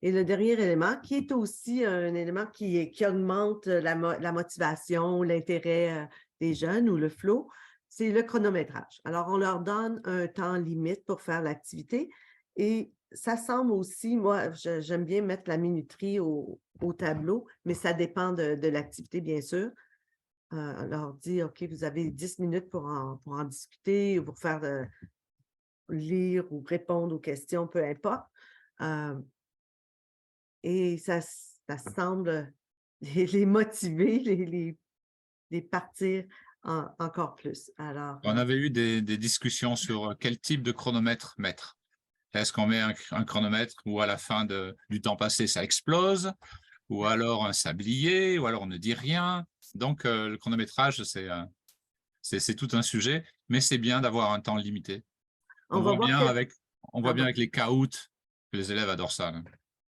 Et le dernier élément, qui est aussi un élément qui augmente la motivation, l'intérêt des jeunes ou le flow, c'est le chronométrage. Alors, on leur donne un temps limite pour faire l'activité et ça semble aussi, moi, j'aime bien mettre la minuterie au tableau, mais ça dépend de l'activité, bien sûr. On leur dit, OK, vous avez 10 minutes pour en discuter, ou pour faire lire ou répondre aux questions, peu importe. Et ça semble les motiver, les partir encore plus. Alors, On avait eu des discussions sur quel type de chronomètre mettre. Est-ce qu'on met un chronomètre où à la fin du temps passé, ça explose, ou alors un sablier, ou alors on ne dit rien. Donc, le chronométrage, c'est tout un sujet, mais c'est bien d'avoir un temps limité. on va voir On voit bien avec les caouts que les élèves adorent ça, là.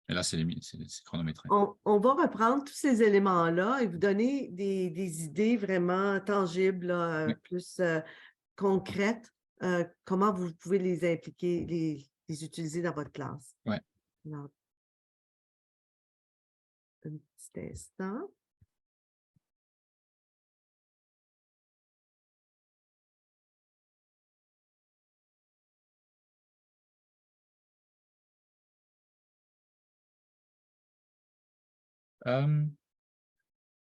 Et là, c'est chronométré. on va reprendre tous ces éléments-là et vous donner des idées vraiment tangibles, là, Oui. plus concrètes, comment vous pouvez les impliquer, les utiliser dans votre classe. Ouais. Alors, un petit instant.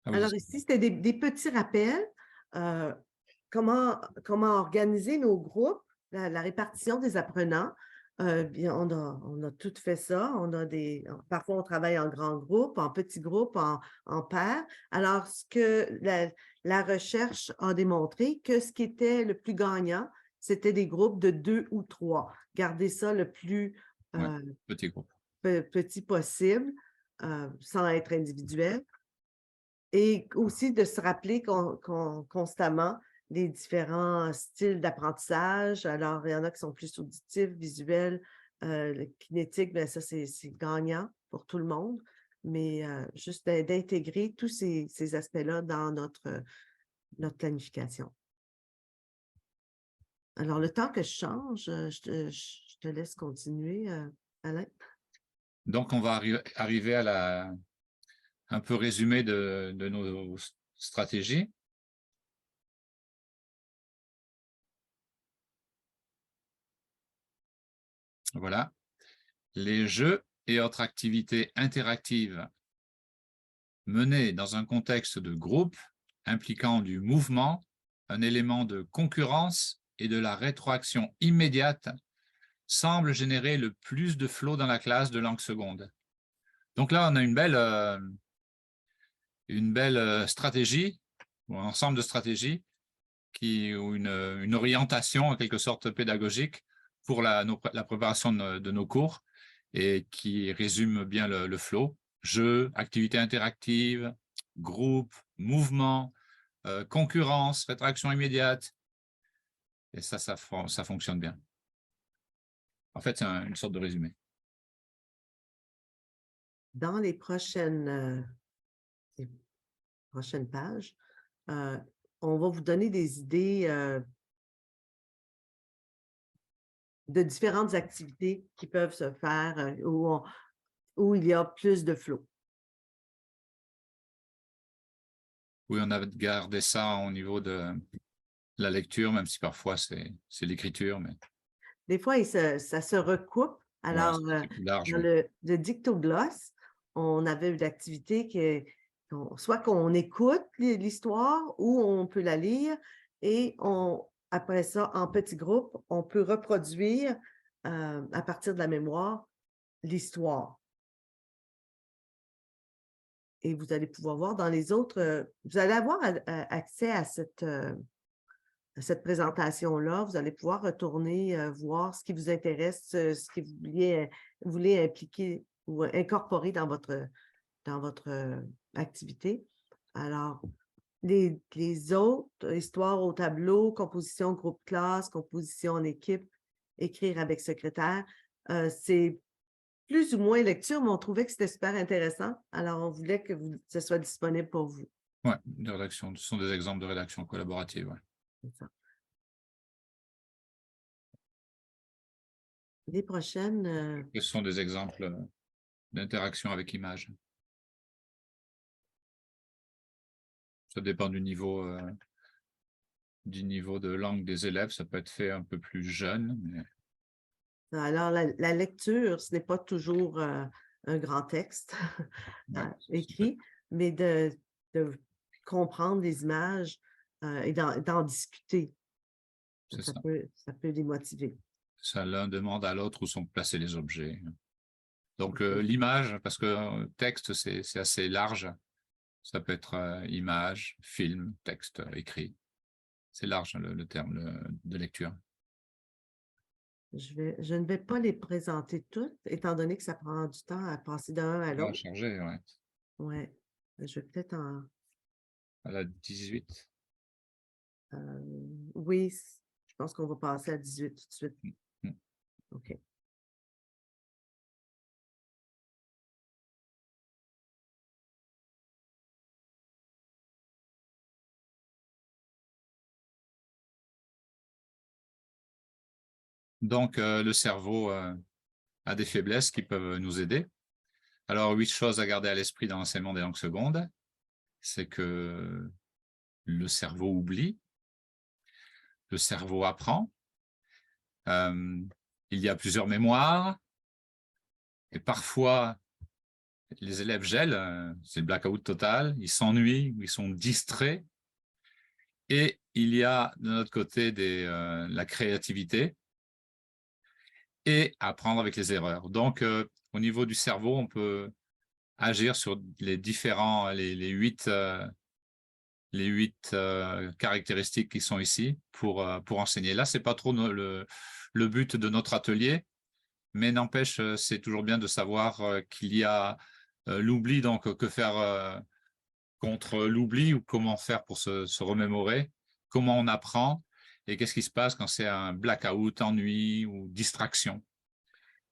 Alors ici, c'était des petits rappels. Comment organiser nos groupes, la répartition des apprenants. Bien, on a tout fait ça. Parfois, on travaille en grands groupes, en petits groupes, en pairs. Alors, ce que la recherche a démontré, que ce qui était le plus gagnant, c'était des groupes de 2 ou 3. Garder ça le plus petit groupe. petit possible, sans être individuel. Et aussi de se rappeler constamment les différents styles d'apprentissage. Alors, il y en a qui sont plus auditifs, visuels, kinétiques, bien ça, c'est gagnant pour tout le monde. Mais juste d'intégrer tous ces aspects-là dans notre planification. Alors, le temps que je change, je te laisse continuer, Alain. Donc, on va arriver à un peu résumé de nos stratégies. Voilà. Les jeux et autres activités interactives menées dans un contexte de groupe impliquant du mouvement, un élément de concurrence et de la rétroaction immédiate semblent générer le plus de flow dans la classe de langue seconde. Donc là, on a une belle stratégie, ou un ensemble de stratégies, ou une orientation en quelque sorte pédagogique pour la préparation de nos cours et qui résume bien le flow. Jeux, activités interactives, groupe, mouvement, concurrence, rétroaction immédiate. Et ça fonctionne bien. En fait, c'est une sorte de résumé. Dans les prochaines pages, on va vous donner des idées de différentes activités qui peuvent se faire où il y a plus de flow. Oui, on a gardé ça au niveau de la lecture, même si parfois c'est l'écriture. Mais... Des fois, ça se recoupe. Alors, dans le dictogloss, on avait une activité soit qu'on écoute l'histoire ou on peut la lire et après ça, en petits groupes, on peut reproduire à partir de la mémoire l'histoire. et vous allez pouvoir voir dans les autres, vous allez avoir accès à cette présentation-là. Vous allez pouvoir retourner voir ce qui vous intéresse, ce que vous voulez impliquer ou incorporer dans votre activité. Alors, les autres, histoire au tableau, composition groupe classe, composition en équipe, écrire avec secrétaire, c'est plus ou moins lecture, mais on trouvait que c'était super intéressant. Alors, on voulait que ce soit disponible pour vous. Oui, de rédaction. Ce sont des exemples de rédaction collaborative. Ouais. C'est ça. Les prochaines... Ce sont des exemples d'interaction avec image. Ça dépend du niveau de langue des élèves. Ça peut être fait un peu plus jeune. Mais... Alors, la lecture, ce n'est pas toujours un grand texte écrit, mais de comprendre les images et d'en discuter. Ça peut les motiver. Ça, l'un demande à l'autre où sont placés les objets. Donc, l'image, parce que texte, c'est assez large. Ça peut être image, film, texte, écrit. C'est large, le terme de lecture. Je ne vais pas les présenter toutes, étant donné que ça prend du temps à passer d'un à l'autre. Chargé, oui. Oui. Je vais peut-être en... À la 18. Oui, je pense qu'on va passer à 18 tout de suite. OK. Donc, le cerveau a des faiblesses qui peuvent nous aider. Alors, 8 choses à garder à l'esprit dans l'enseignement des langues secondes. C'est que le cerveau oublie, le cerveau apprend, il y a plusieurs mémoires, et parfois, les élèves gèlent, c'est le blackout total, ils s'ennuient, ils sont distraits, et il y a de notre côté la créativité, et apprendre avec les erreurs. Donc, au niveau du cerveau, on peut agir sur les différents, les 8 caractéristiques qui sont ici pour enseigner. Là, ce n'est pas trop le but de notre atelier, mais n'empêche, c'est toujours bien de savoir qu'il y a l'oubli, donc que faire contre l'oubli ou comment faire pour se remémorer, comment on apprend et qu'est-ce qui se passe quand c'est un blackout, ennui ou distraction.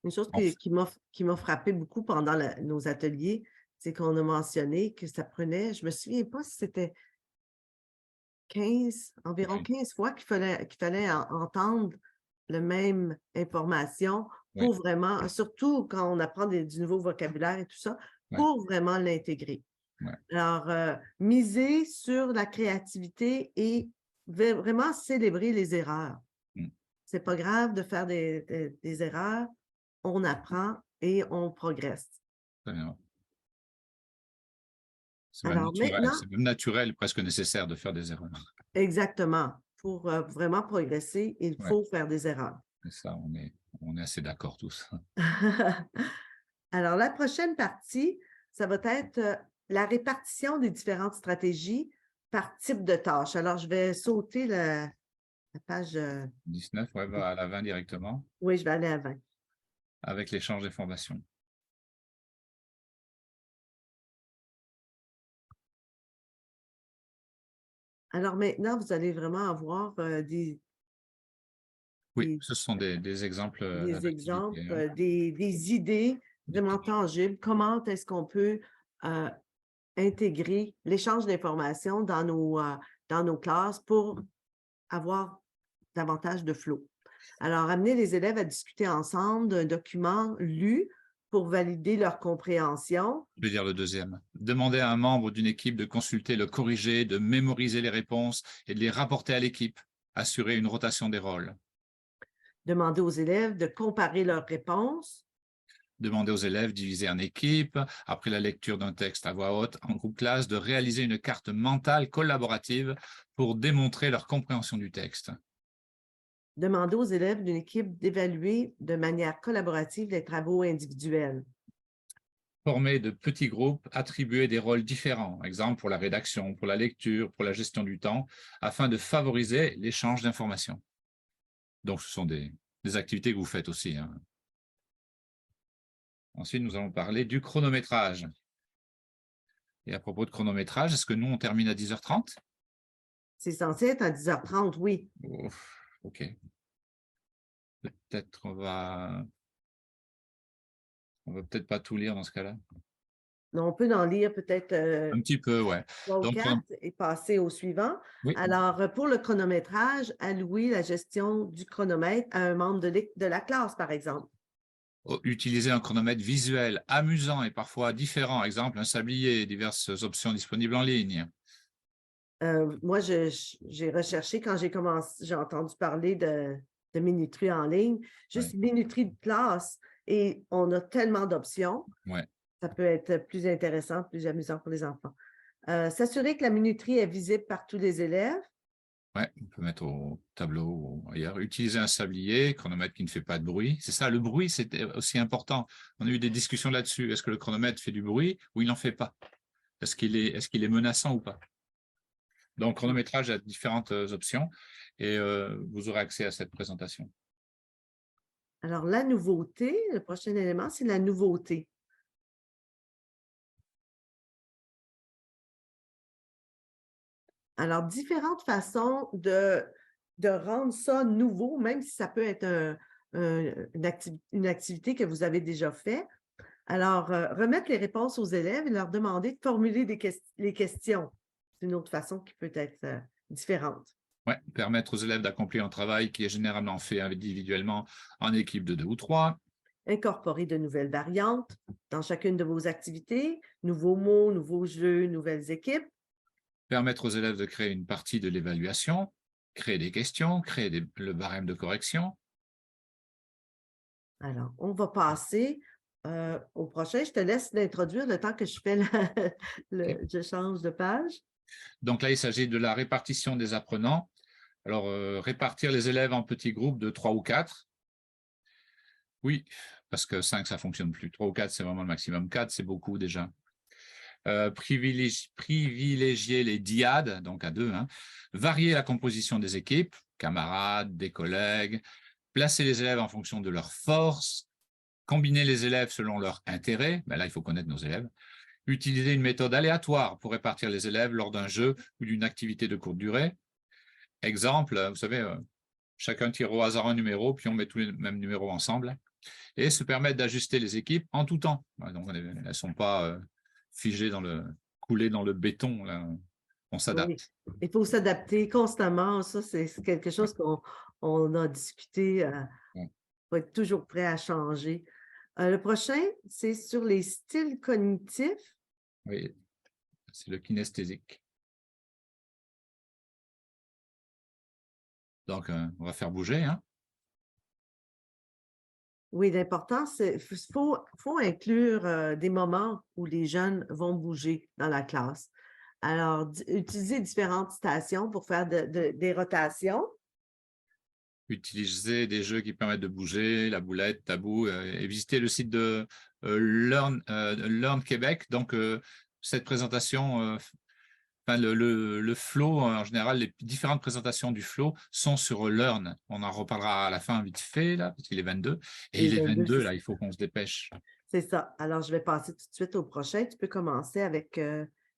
Une chose qui m'a frappé beaucoup pendant nos ateliers, c'est qu'on a mentionné que ça prenait, je ne me souviens pas si c'était environ 15 fois qu'il fallait entendre la même information pour vraiment, surtout quand on apprend du nouveau vocabulaire et tout ça, pour vraiment l'intégrer. Alors, miser sur la créativité et vraiment célébrer les erreurs. C'est pas grave de faire des erreurs, on apprend et on progresse. C'est même naturel, presque nécessaire de faire des erreurs. Exactement. Pour vraiment progresser, il faut faire des erreurs. C'est ça, on est assez d'accord tous. Alors, la prochaine partie, ça va être la répartition des différentes stratégies par type de tâche. Alors, je vais sauter la page... 19, va à la 20 directement. Oui, je vais aller à 20. Avec l'échange d'informations. Alors maintenant, vous allez vraiment avoir des... Oui, ce sont des exemples. Des exemples, des idées vraiment tangibles. Comment est-ce qu'on peut intégrer l'échange d'informations dans nos classes pour avoir davantage de flow. Alors, amener les élèves à discuter ensemble d'un document lu pour valider leur compréhension. Je vais dire le deuxième. Demander à un membre d'une équipe de consulter le corrigé, de mémoriser les réponses et de les rapporter à l'équipe. Assurer une rotation des rôles. Demander aux élèves de comparer leurs réponses. Demander aux élèves divisés en équipes, après la lecture d'un texte à voix haute, en groupe classe, de réaliser une carte mentale collaborative pour démontrer leur compréhension du texte. Demander aux élèves d'une équipe d'évaluer de manière collaborative les travaux individuels. former de petits groupes, attribuer des rôles différents, exemple pour la rédaction, pour la lecture, pour la gestion du temps, afin de favoriser l'échange d'informations. Donc, ce sont des activités que vous faites aussi, hein. Ensuite, nous allons parler du chronométrage. Et à propos de chronométrage, est-ce que nous, on termine à 10h30? C'est censé être à 10h30, oui. OK. Peut-être on va peut-être pas tout lire dans ce cas-là. On peut en lire peut-être Un petit peu, ouais. 3 ou Donc, 4 et passer au suivant. oui. Alors, pour le chronométrage, allouer la gestion du chronomètre à un membre de la classe, par exemple. Utiliser un chronomètre visuel, amusant et parfois différent, exemple un sablier, diverses options disponibles en ligne. Moi, j'ai recherché quand j'ai entendu parler de minuterie en ligne, juste minuterie de classe, et on a tellement d'options. Ouais. Ça peut être plus intéressant, plus amusant pour les enfants. S'assurer que la minuterie est visible par tous les élèves. Ouais, on peut mettre au tableau ou ailleurs. Utiliser un sablier, chronomètre qui ne fait pas de bruit. C'est ça, le bruit, c'est aussi important. On a eu des discussions là-dessus. Est-ce que le chronomètre fait du bruit ou il n'en fait pas? Est-ce qu'il est menaçant ou pas? Donc, chronométrage a différentes options et vous aurez accès à cette présentation. Alors, la nouveauté, le prochain élément, c'est la nouveauté. Alors, différentes façons de rendre ça nouveau, même si ça peut être une activité que vous avez déjà faite. Alors, remettre les réponses aux élèves et leur demander de formuler les questions. C'est une autre façon qui peut être différente. Ouais, permettre aux élèves d'accomplir un travail qui est généralement fait individuellement en équipe de 2 ou 3. Incorporer de nouvelles variantes dans chacune de vos activités, nouveaux mots, nouveaux jeux, nouvelles équipes. Permettre aux élèves de créer une partie de l'évaluation, créer des questions, créer le barème de correction. Alors, on va passer au prochain. Je te laisse l'introduire le temps que je fais je change de page. Donc là, il s'agit de la répartition des apprenants. Alors, répartir les élèves en petits groupes de 3 ou 4. Oui, parce que 5, ça ne fonctionne plus. 3 ou 4, c'est vraiment le maximum. 4, c'est beaucoup déjà. Privilégier les dyades, donc à 2. Hein. Varier la composition des équipes, camarades, des collègues. Placer les élèves en fonction de leurs forces. Combiner les élèves selon leurs intérêts. Ben là, il faut connaître nos élèves. Utiliser une méthode aléatoire pour répartir les élèves lors d'un jeu ou d'une activité de courte durée. Exemple, vous savez, chacun tire au hasard un numéro, puis on met tous les mêmes numéros ensemble. Et se permettre d'ajuster les équipes en tout temps. Donc, elles ne sont pas figées coulées dans le béton. Là. On s'adapte. Oui. Il faut s'adapter constamment. Ça, c'est quelque chose qu'on a discuté. Il faut être toujours prêt à changer. Le prochain, c'est sur les styles cognitifs. Oui, c'est le kinesthésique. Donc, on va faire bouger. Hein. Oui, l'important, c'est qu'il faut inclure des moments où les jeunes vont bouger dans la classe. Alors, utiliser différentes stations pour faire des rotations. Utiliser des jeux qui permettent de bouger, la boulette, tabou, et visiter le site de Learn Québec. Donc, cette présentation, le flow, en général, les différentes présentations du flow sont sur Learn. On en reparlera à la fin vite fait, là, parce qu'il est 22. Et il est 22, là, il faut qu'on se dépêche. C'est ça. Alors, je vais passer tout de suite au prochain. Tu peux commencer avec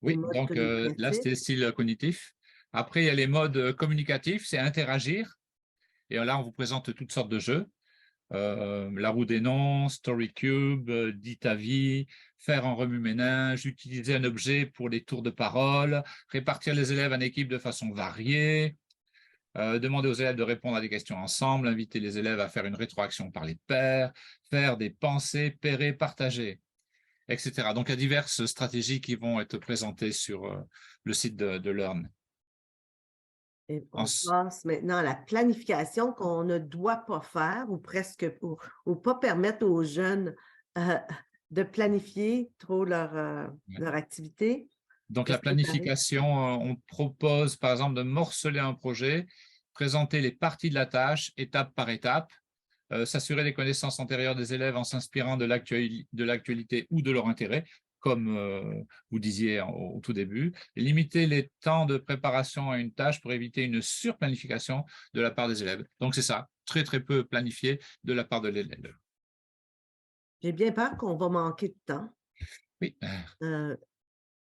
oui, donc là, c'était le style cognitif. Après, il y a les modes communicatifs, c'est interagir. Et là, on vous présente toutes sortes de jeux. La roue des noms, Story Cube, Dis ta vie, faire un remue-ménage, utiliser un objet pour les tours de parole, répartir les élèves en équipes de façon variée, demander aux élèves de répondre à des questions ensemble, inviter les élèves à faire une rétroaction par les pairs, faire des pensées, pairer, partager, etc. Donc, il y a diverses stratégies qui vont être présentées sur le site de Learn. Et on passe maintenant à la planification qu'on ne doit pas faire ou presque ou pas permettre aux jeunes de planifier trop leur activité. Donc, la planification, on propose par exemple de morceler un projet, présenter les parties de la tâche étape par étape, s'assurer des connaissances antérieures des élèves en s'inspirant de l'actualité ou de leur intérêt, comme vous disiez au tout début, et limiter les temps de préparation à une tâche pour éviter une surplanification de la part des élèves. Donc, c'est ça, très, très peu planifié de la part de l'élève. J'ai bien peur qu'on va manquer de temps. Oui.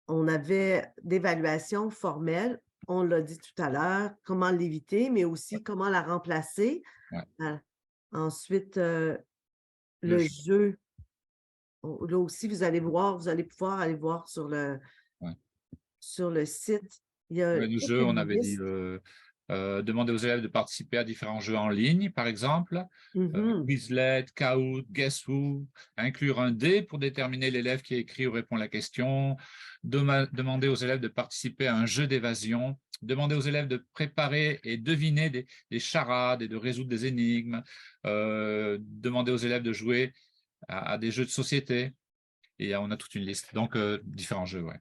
On avait d'évaluation formelle, on l'a dit tout à l'heure, comment l'éviter, mais aussi comment la remplacer. Ouais. Ensuite, le jeu. Là aussi, vous allez pouvoir aller voir sur le site. Il y a Le jeu, on avait dit demander aux élèves de participer à différents jeux en ligne, par exemple, Quizlet, Kahoot, Guess Who, inclure un dé pour déterminer l'élève qui écrit ou répond à la question, demander aux élèves de participer à un jeu d'évasion, demander aux élèves de préparer et deviner des charades et de résoudre des énigmes, demander aux élèves de jouer à des jeux de société, et on a toute une liste. Donc, différents jeux, ouais.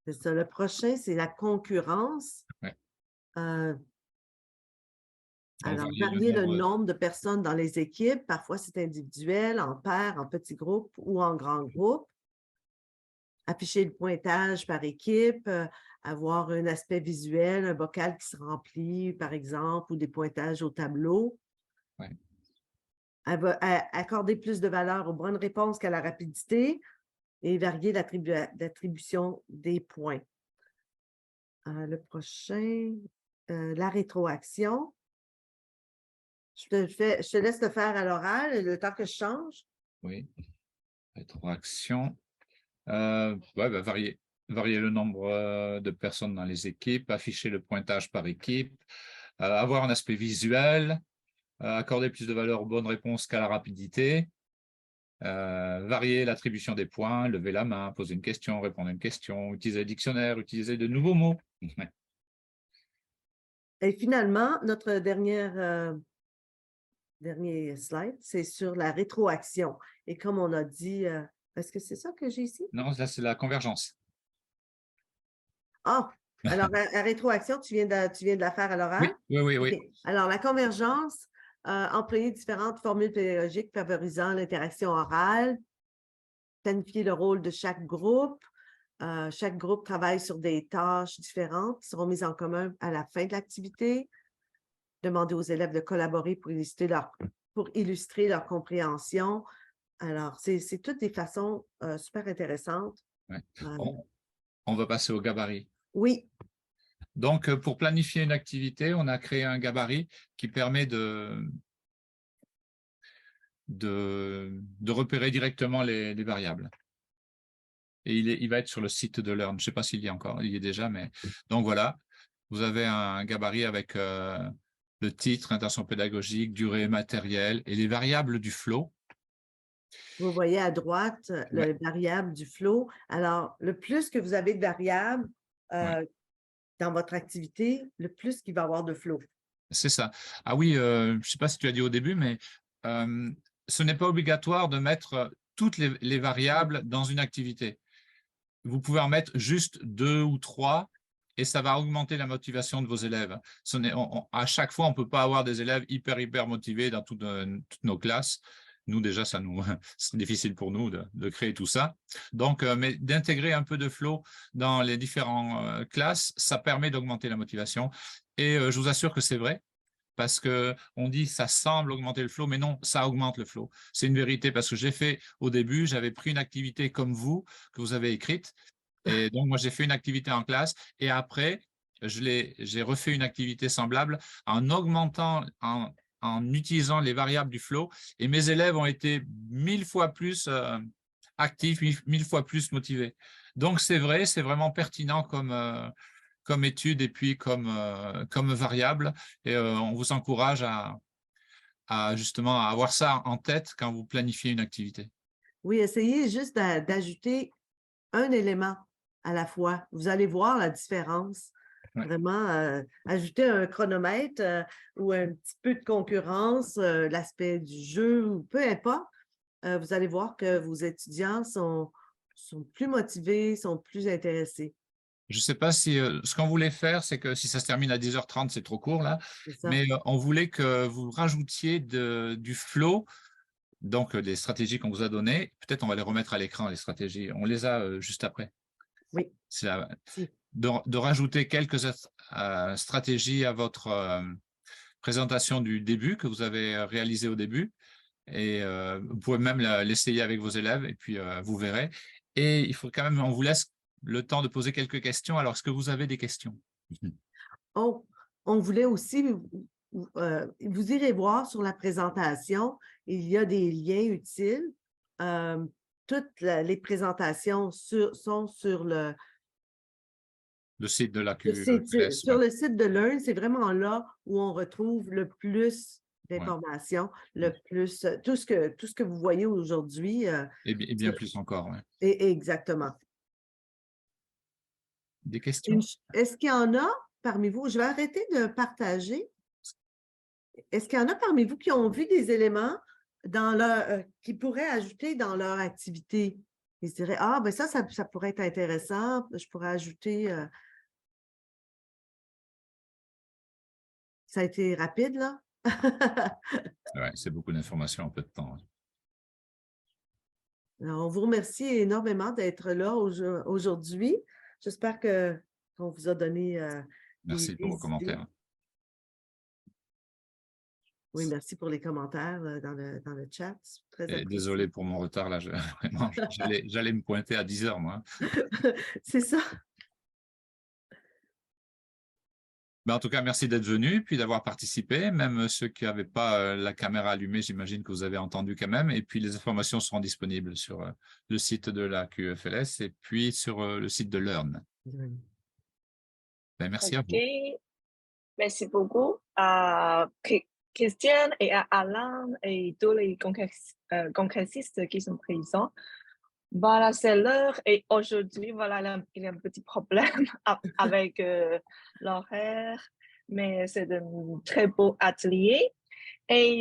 C'est ça. Le prochain, c'est la concurrence. Ouais. Alors, varier le nombre de personnes dans les équipes. Parfois, c'est individuel, en paire, en petits groupes ou en grands groupes. Afficher le pointage par équipe, avoir un aspect visuel, un bocal qui se remplit, par exemple, ou des pointages au tableau. Ouais. Accorder plus de valeur aux bonnes réponses qu'à la rapidité et varier l'attribution des points. Le prochain, la rétroaction. Je te laisse le faire à l'oral, le temps que je change. Oui, rétroaction. Varier le nombre de personnes dans les équipes, afficher le pointage par équipe, avoir un aspect visuel, accorder plus de valeur aux bonnes réponses qu'à la rapidité, varier l'attribution des points, lever la main, poser une question, répondre à une question, utiliser le dictionnaire, utiliser de nouveaux mots. Et finalement, notre dernier slide, c'est sur la rétroaction. Et comme on a dit, est-ce que c'est ça que j'ai ici? Non, là, c'est la convergence. Ah, alors la rétroaction, tu viens de la faire à l'oral? Oui. Okay. Alors, la convergence, employer différentes formules pédagogiques favorisant l'interaction orale, planifier le rôle de chaque groupe. Chaque groupe travaille sur des tâches différentes qui seront mises en commun à la fin de l'activité. Demander aux élèves de collaborer pour illustrer leur compréhension. Alors, c'est toutes des façons super intéressantes. Ouais. On va passer au gabarit. Oui. Donc, pour planifier une activité, on a créé un gabarit qui permet de repérer directement les variables. Et il va être sur le site de Learn. Je ne sais pas s'il y est encore, il y est déjà, mais donc voilà, vous avez un gabarit avec le titre, intention pédagogique, durée, matériel et les variables du flow. Vous voyez à droite le variable du flow. Alors, le plus que vous avez de variables dans votre activité, le plus qu'il va y avoir de flow. C'est ça. Ah oui, je ne sais pas si tu as dit au début, mais ce n'est pas obligatoire de mettre toutes les variables dans une activité. Vous pouvez en mettre juste 2 ou 3 et ça va augmenter la motivation de vos élèves. À chaque fois, on ne peut pas avoir des élèves hyper motivés dans toutes nos classes. Nous, déjà, c'est difficile pour nous de créer tout ça. Donc, mais d'intégrer un peu de flow dans les différentes classes, ça permet d'augmenter la motivation. Et je vous assure que c'est vrai. Parce qu'on dit ça semble augmenter le flow, mais non, ça augmente le flow. C'est une vérité parce que j'ai fait au début, j'avais pris une activité comme vous, que vous avez écrite. Et donc, moi, j'ai fait une activité en classe et après, j'ai refait une activité semblable en augmentant, en utilisant les variables du flow. Et mes élèves ont été 1000 fois plus actifs, 1000 fois plus motivés. Donc, c'est vrai, c'est vraiment pertinent comme étude et puis comme variable. Et on vous encourage à justement avoir ça en tête quand vous planifiez une activité. Oui, essayez juste d'ajouter un élément à la fois. Vous allez voir la différence. Ouais. Vraiment, ajouter un chronomètre ou un petit peu de concurrence, l'aspect du jeu, ou peu importe. Vous allez voir que vos étudiants sont plus motivés, sont plus intéressés. Je ne sais pas si ce qu'on voulait faire, c'est que si ça se termine à 10h30, c'est trop court là, C'est ça. mais on voulait que vous rajoutiez du flow, donc des stratégies qu'on vous a données. Peut-être on va les remettre à l'écran, les stratégies. On les a juste après. Oui. C'est Si. de rajouter quelques stratégies à votre présentation du début que vous avez réalisée au début. Et vous pouvez même l'essayer avec vos élèves et puis vous verrez. Et il faut quand même, on vous laisse le temps de poser quelques questions. Alors, est-ce que vous avez des questions? On voulait aussi, vous irez voir sur la présentation, il y a des liens utiles. Toutes les présentations sont sur le site de la QFLS. Sur le site de Learn, c'est vraiment là où on retrouve le plus d'informations, le plus, tout ce que vous voyez aujourd'hui. Et bien plus encore. Ouais. Exactement. Des questions? Est-ce qu'il y en a parmi vous? Je vais arrêter de partager. Est-ce qu'il y en a parmi vous qui ont vu des éléments qui pourraient ajouter dans leur activité? Ils se diraient, ah, ben ça pourrait être intéressant. Je pourrais ajouter. Ça a été rapide, là? Ouais, c'est beaucoup d'informations en peu de temps. Alors, on vous remercie énormément d'être là aujourd'hui. J'espère qu'on vous a donné Merci pour vos commentaires. Oui, merci pour les commentaires dans le chat. Très désolé pour mon retard, là. Vraiment, j'allais me pointer à 10h, moi. C'est ça. Ben, en tout cas, merci d'être venu, puis d'avoir participé. Même ceux qui n'avaient pas la caméra allumée, j'imagine que vous avez entendu quand même. Et puis, les informations seront disponibles sur le site de la QFLS et puis sur le site de Learn. Ben, merci à vous. Merci beaucoup à Christiane et à Alain et tous les congressistes qui sont présents. Voilà, c'est l'heure et aujourd'hui, voilà, il y a un petit problème avec l'horaire, mais c'est un très beau atelier. Et